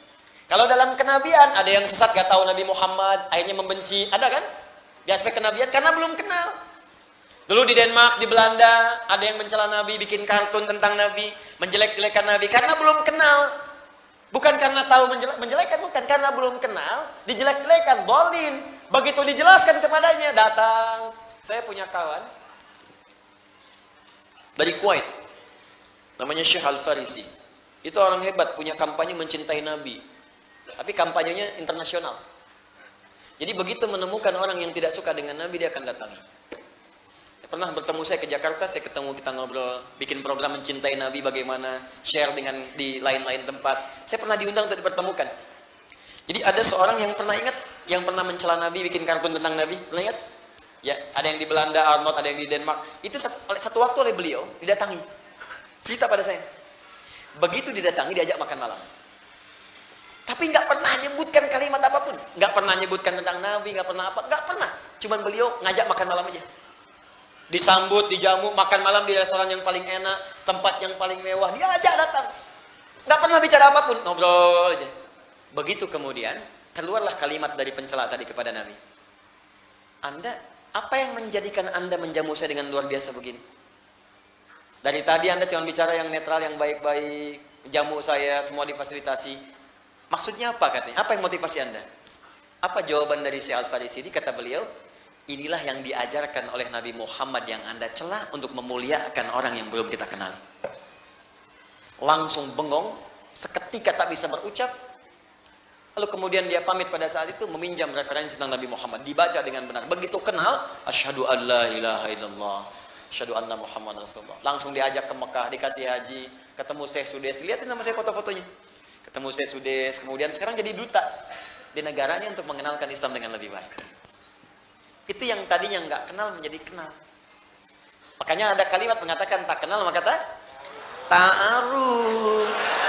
Kalau dalam kenabian, ada yang sesat gak tahu Nabi Muhammad, akhirnya membenci, ada kan? Di aspek kenabian karena belum kenal. Dulu di Denmark, di Belanda, ada yang mencela Nabi, bikin kartun tentang Nabi, menjelek-jelekan Nabi karena belum kenal. Bukan karena tahu menjelekkan, bukan karena belum kenal, dijelek-jelekan, bolin. Begitu dijelaskan kepadanya, datang. Saya punya kawan dari Kuwait, namanya Syekh Al-Farisi. Itu orang hebat, punya kampanye mencintai Nabi, tapi kampanyenya internasional. Jadi begitu menemukan orang yang tidak suka dengan Nabi, dia akan datang. Pernah bertemu saya ke Jakarta, saya ketemu, kita ngobrol, bikin program mencintai Nabi, bagaimana share dengan di lain-lain tempat. Saya pernah diundang untuk dipertemukan. Jadi ada seorang yang pernah ingat, yang pernah mencela Nabi, bikin kartun tentang Nabi, pernah ingat? Ya, ada yang di Belanda, Arnold, ada yang di Denmark. Itu satu waktu oleh beliau didatangi. Cerita pada saya. Begitu didatangi, diajak makan malam. Tapi nggak pernah nyebutkan kalimat apapun. Nggak pernah nyebutkan tentang Nabi, nggak pernah apa, nggak pernah. Cuman beliau ngajak makan malam aja. Disambut, dijamu, makan malam di restoran yang paling enak, tempat yang paling mewah, diajak datang. Nggak pernah bicara apapun, ngobrol aja. Begitu kemudian, keluarlah kalimat dari pencela tadi kepada Nabi. Anda, apa yang menjadikan Anda menjamu saya dengan luar biasa begini? Dari tadi Anda cuma bicara yang netral, yang baik-baik, jamu saya, semua difasilitasi. Maksudnya apa katanya? Apa yang motivasi Anda? Apa jawaban dari Syekh Al-Farisi? Kata beliau, inilah yang diajarkan oleh Nabi Muhammad yang Anda celah untuk memuliakan orang yang belum kita kenal. Langsung bengong, seketika tak bisa berucap. Lalu kemudian dia pamit pada saat itu meminjam referensi tentang Nabi Muhammad, dibaca dengan benar. Begitu kenal, asyhadu an la ilaha illallah, asyhadu anna Muhammad Rasulullah. Langsung diajak ke Mekah, dikasih haji, ketemu Syekh Sudes. Dilihatin sama saya foto-fotonya. Ketemu Syekh Sudes, kemudian sekarang jadi duta di negaranya untuk mengenalkan Islam dengan lebih baik. Itu yang tadinya nggak kenal menjadi kenal. Makanya ada kalimat mengatakan tak kenal maka ta'aruf.